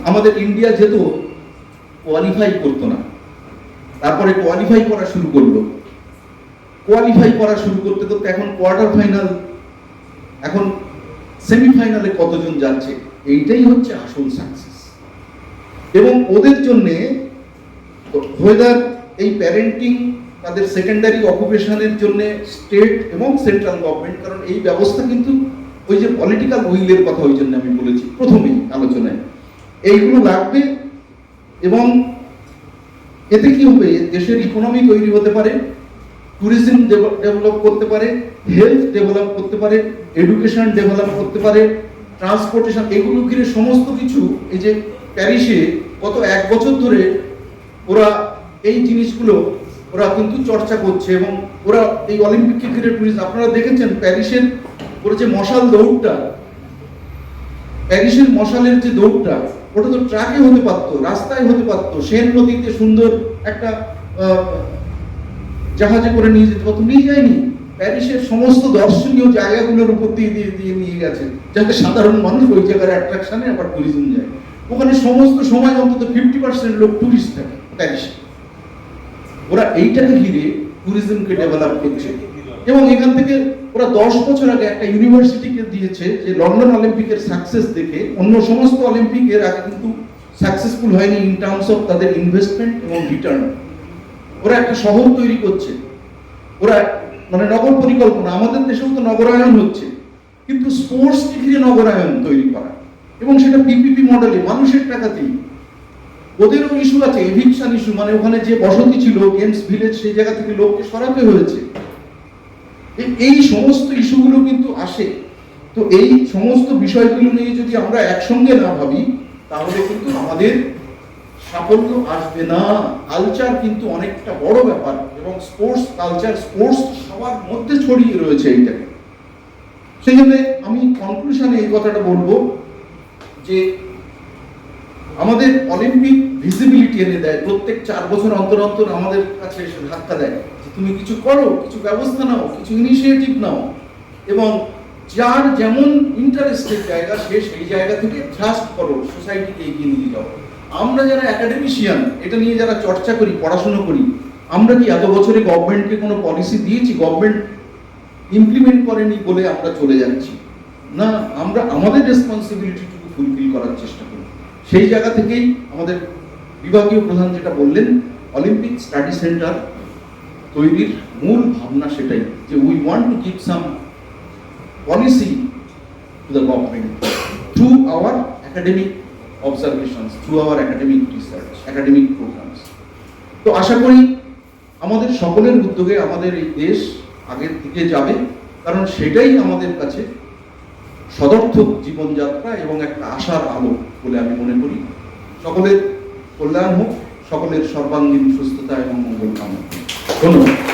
আমাদের ইন্ডিয়া যেত, কোয়ালিফাই করতো না, তারপরে কোয়ালিফাই করা শুরু করলো, কোয়ালিফাই করা শুরু করতে করতে এখন কোয়ার্টার ফাইনাল, এখন সেমিফাইনালে কতজন যাচ্ছে, এইটাই হচ্ছে আসল সাকসেস। এবং ওদের জন্যে ওয়েদার এই প্যারেন্টিং, তাদের সেকেন্ডারি অকুপেশনের জন্য স্টেট এবং সেন্ট্রাল গভর্নমেন্ট, কারণ এই ব্যবস্থা কিন্তু ওই যে পলিটিক্যাল উইলের কথা ওই জন্য আমি বলেছি প্রথমেই আলোচনায়, এইগুলো লাগবে। এবং এতে কি হবে, দেশের ইকোনমি তৈরি হতে পারে, ট্যুরিজম ডেভেলপ করতে পারে, হেলথ ডেভেলপ করতে পারে, এডুকেশন ডেভেলপ করতে পারে, ট্রান্সপোর্টেশন, এগুলো ঘিরে সমস্ত কিছু। এই যে প্যারিসে গত 1 বছর ধরে ওরা এই জিনিসগুলো ওরা কিন্তু চর্চা করছে, এবং ওরা এই অলিম্পিককে ঘিরে ট্যুরিজম, আপনারা দেখেছেন প্যারিসের ওরা যে মশাল দৌড়টা, প্যারিসের মশালের যে দৌড়টা, ওটা তো ট্রাকে হতে পারতো, রাস্তায় হতে পারতো, সেন নদীতে সুন্দর একটা জাহাজে করে নিয়ে যেতে পারতো, নিয়ে যায়নি। প্যারিসের সমস্ত দর্শনীয় জায়গাগুলোর উপর দিয়ে দিয়ে দিয়ে নিয়ে গেছে, যাতে সাধারণ মানুষ ওই জায়গার অ্যাট্রাকশনে আবার ট্যুরিজম যায়। ওখানে সমস্ত সময় অন্তত 50% লোক ট্যুরিস্ট থাকে প্যারিসে। ওরা এইটাকে ঘিরে ট্যুরিজমকে ডেভেলপ করছে, এবং এখান থেকে ওরা 10 বছর আগে একটা ইউনিভার্সিটিকে দিয়েছে যে লন্ডন অলিম্পিকের সাকসেস দেখে অন্য সমস্ত অলিম্পিক এর আগে কিন্তু সাকসেসফুল হয়নি ইন টার্মস অফ তাদের ইনভেস্টমেন্ট এবং রিটার্ন। ওরা একটা শহর তৈরি করছে, ওরা মানে নগর পরিকল্পনা, আমাদের দেশেও তো নগরায়ন হচ্ছে, কিন্তু স্পোর্টসকে ঘিরে নগরায়ন তৈরি করা, এবং সেটা পিপিপি মডেলে, মানুষের টাকাতেই। ওদেরও ইস্যু আছে, এভিকশন ইস্যু, মানে ওখানে যে বসতি ছিল গেমস ভিলেজ, সেই জায়গা থেকে লোককে সরাতে হয়েছে। এই সমস্ত ইস্যুগুলো কিন্তু আসে। তো এই সমস্ত বিষয়গুলো নিয়ে যদি আমরা একসঙ্গে না ভাবি, তাহলে কিন্তু আমাদের সাফল্য আসবে না। কালচার কিন্তু অনেকটা বড় ব্যাপার, এবং স্পোর্টস কালচার, স্পোর্টস সবার মধ্যে ছড়িয়ে রয়েছে এইটাকে। সেই জন্য আমি কনক্লুশনে এই কথাটা বলবো যে আমাদের অলিম্পিক ভিজিবিলিটি এনে দেয়, প্রত্যেক 4 বছর অন্তর অন্তর আমাদের কাছে এসে ধাক্কা দেয় যে তুমি কিছু করো, কিছু ব্যবস্থা নাও, কিছু ইনিশিয়েটিভ নাও, এবং যার যেমন ইন্টারেস্টের জায়গা সে সেই জায়গা থেকে ট্রাস্ট করো, সোসাইটিকে এগিয়ে নিয়ে যাও। আমরা যারা একাডেমিশিয়ান, এটা নিয়ে যারা চর্চা করি, পড়াশোনা করি, আমরা কি এত বছরে গভর্নমেন্টকে কোনো পলিসি দিয়েছি, গভর্নমেন্ট ইমপ্লিমেন্ট করেনি বলে আমরা চলে যাচ্ছি? না, আমরা আমাদের রেসপন্সিবিলিটিটুকু ফুলফিল করার চেষ্টা করি। সেই জায়গা থেকেই আমাদের বিভাগীয় প্রধান যেটা বললেন, অলিম্পিক স্টাডি সেন্টার তৈরির মূল ভাবনা সেটাই, যে we want to give some policy to the government through hour academic observations, through hour academic research, academic programs. তো আশা করি আমাদের সকলের উদ্যোগে আমাদের এই দেশ আগের দিকে যাবে, কারণ সেটাই আমাদের কাছে সদর্থক জীবনযাত্রা এবং একটা আশার আলো বলে আমি মনে করি। সকলের কল্যাণ হোক, সকলের সর্বাঙ্গীন সুস্থতা এবং মঙ্গল কামনা। ধন্যবাদ।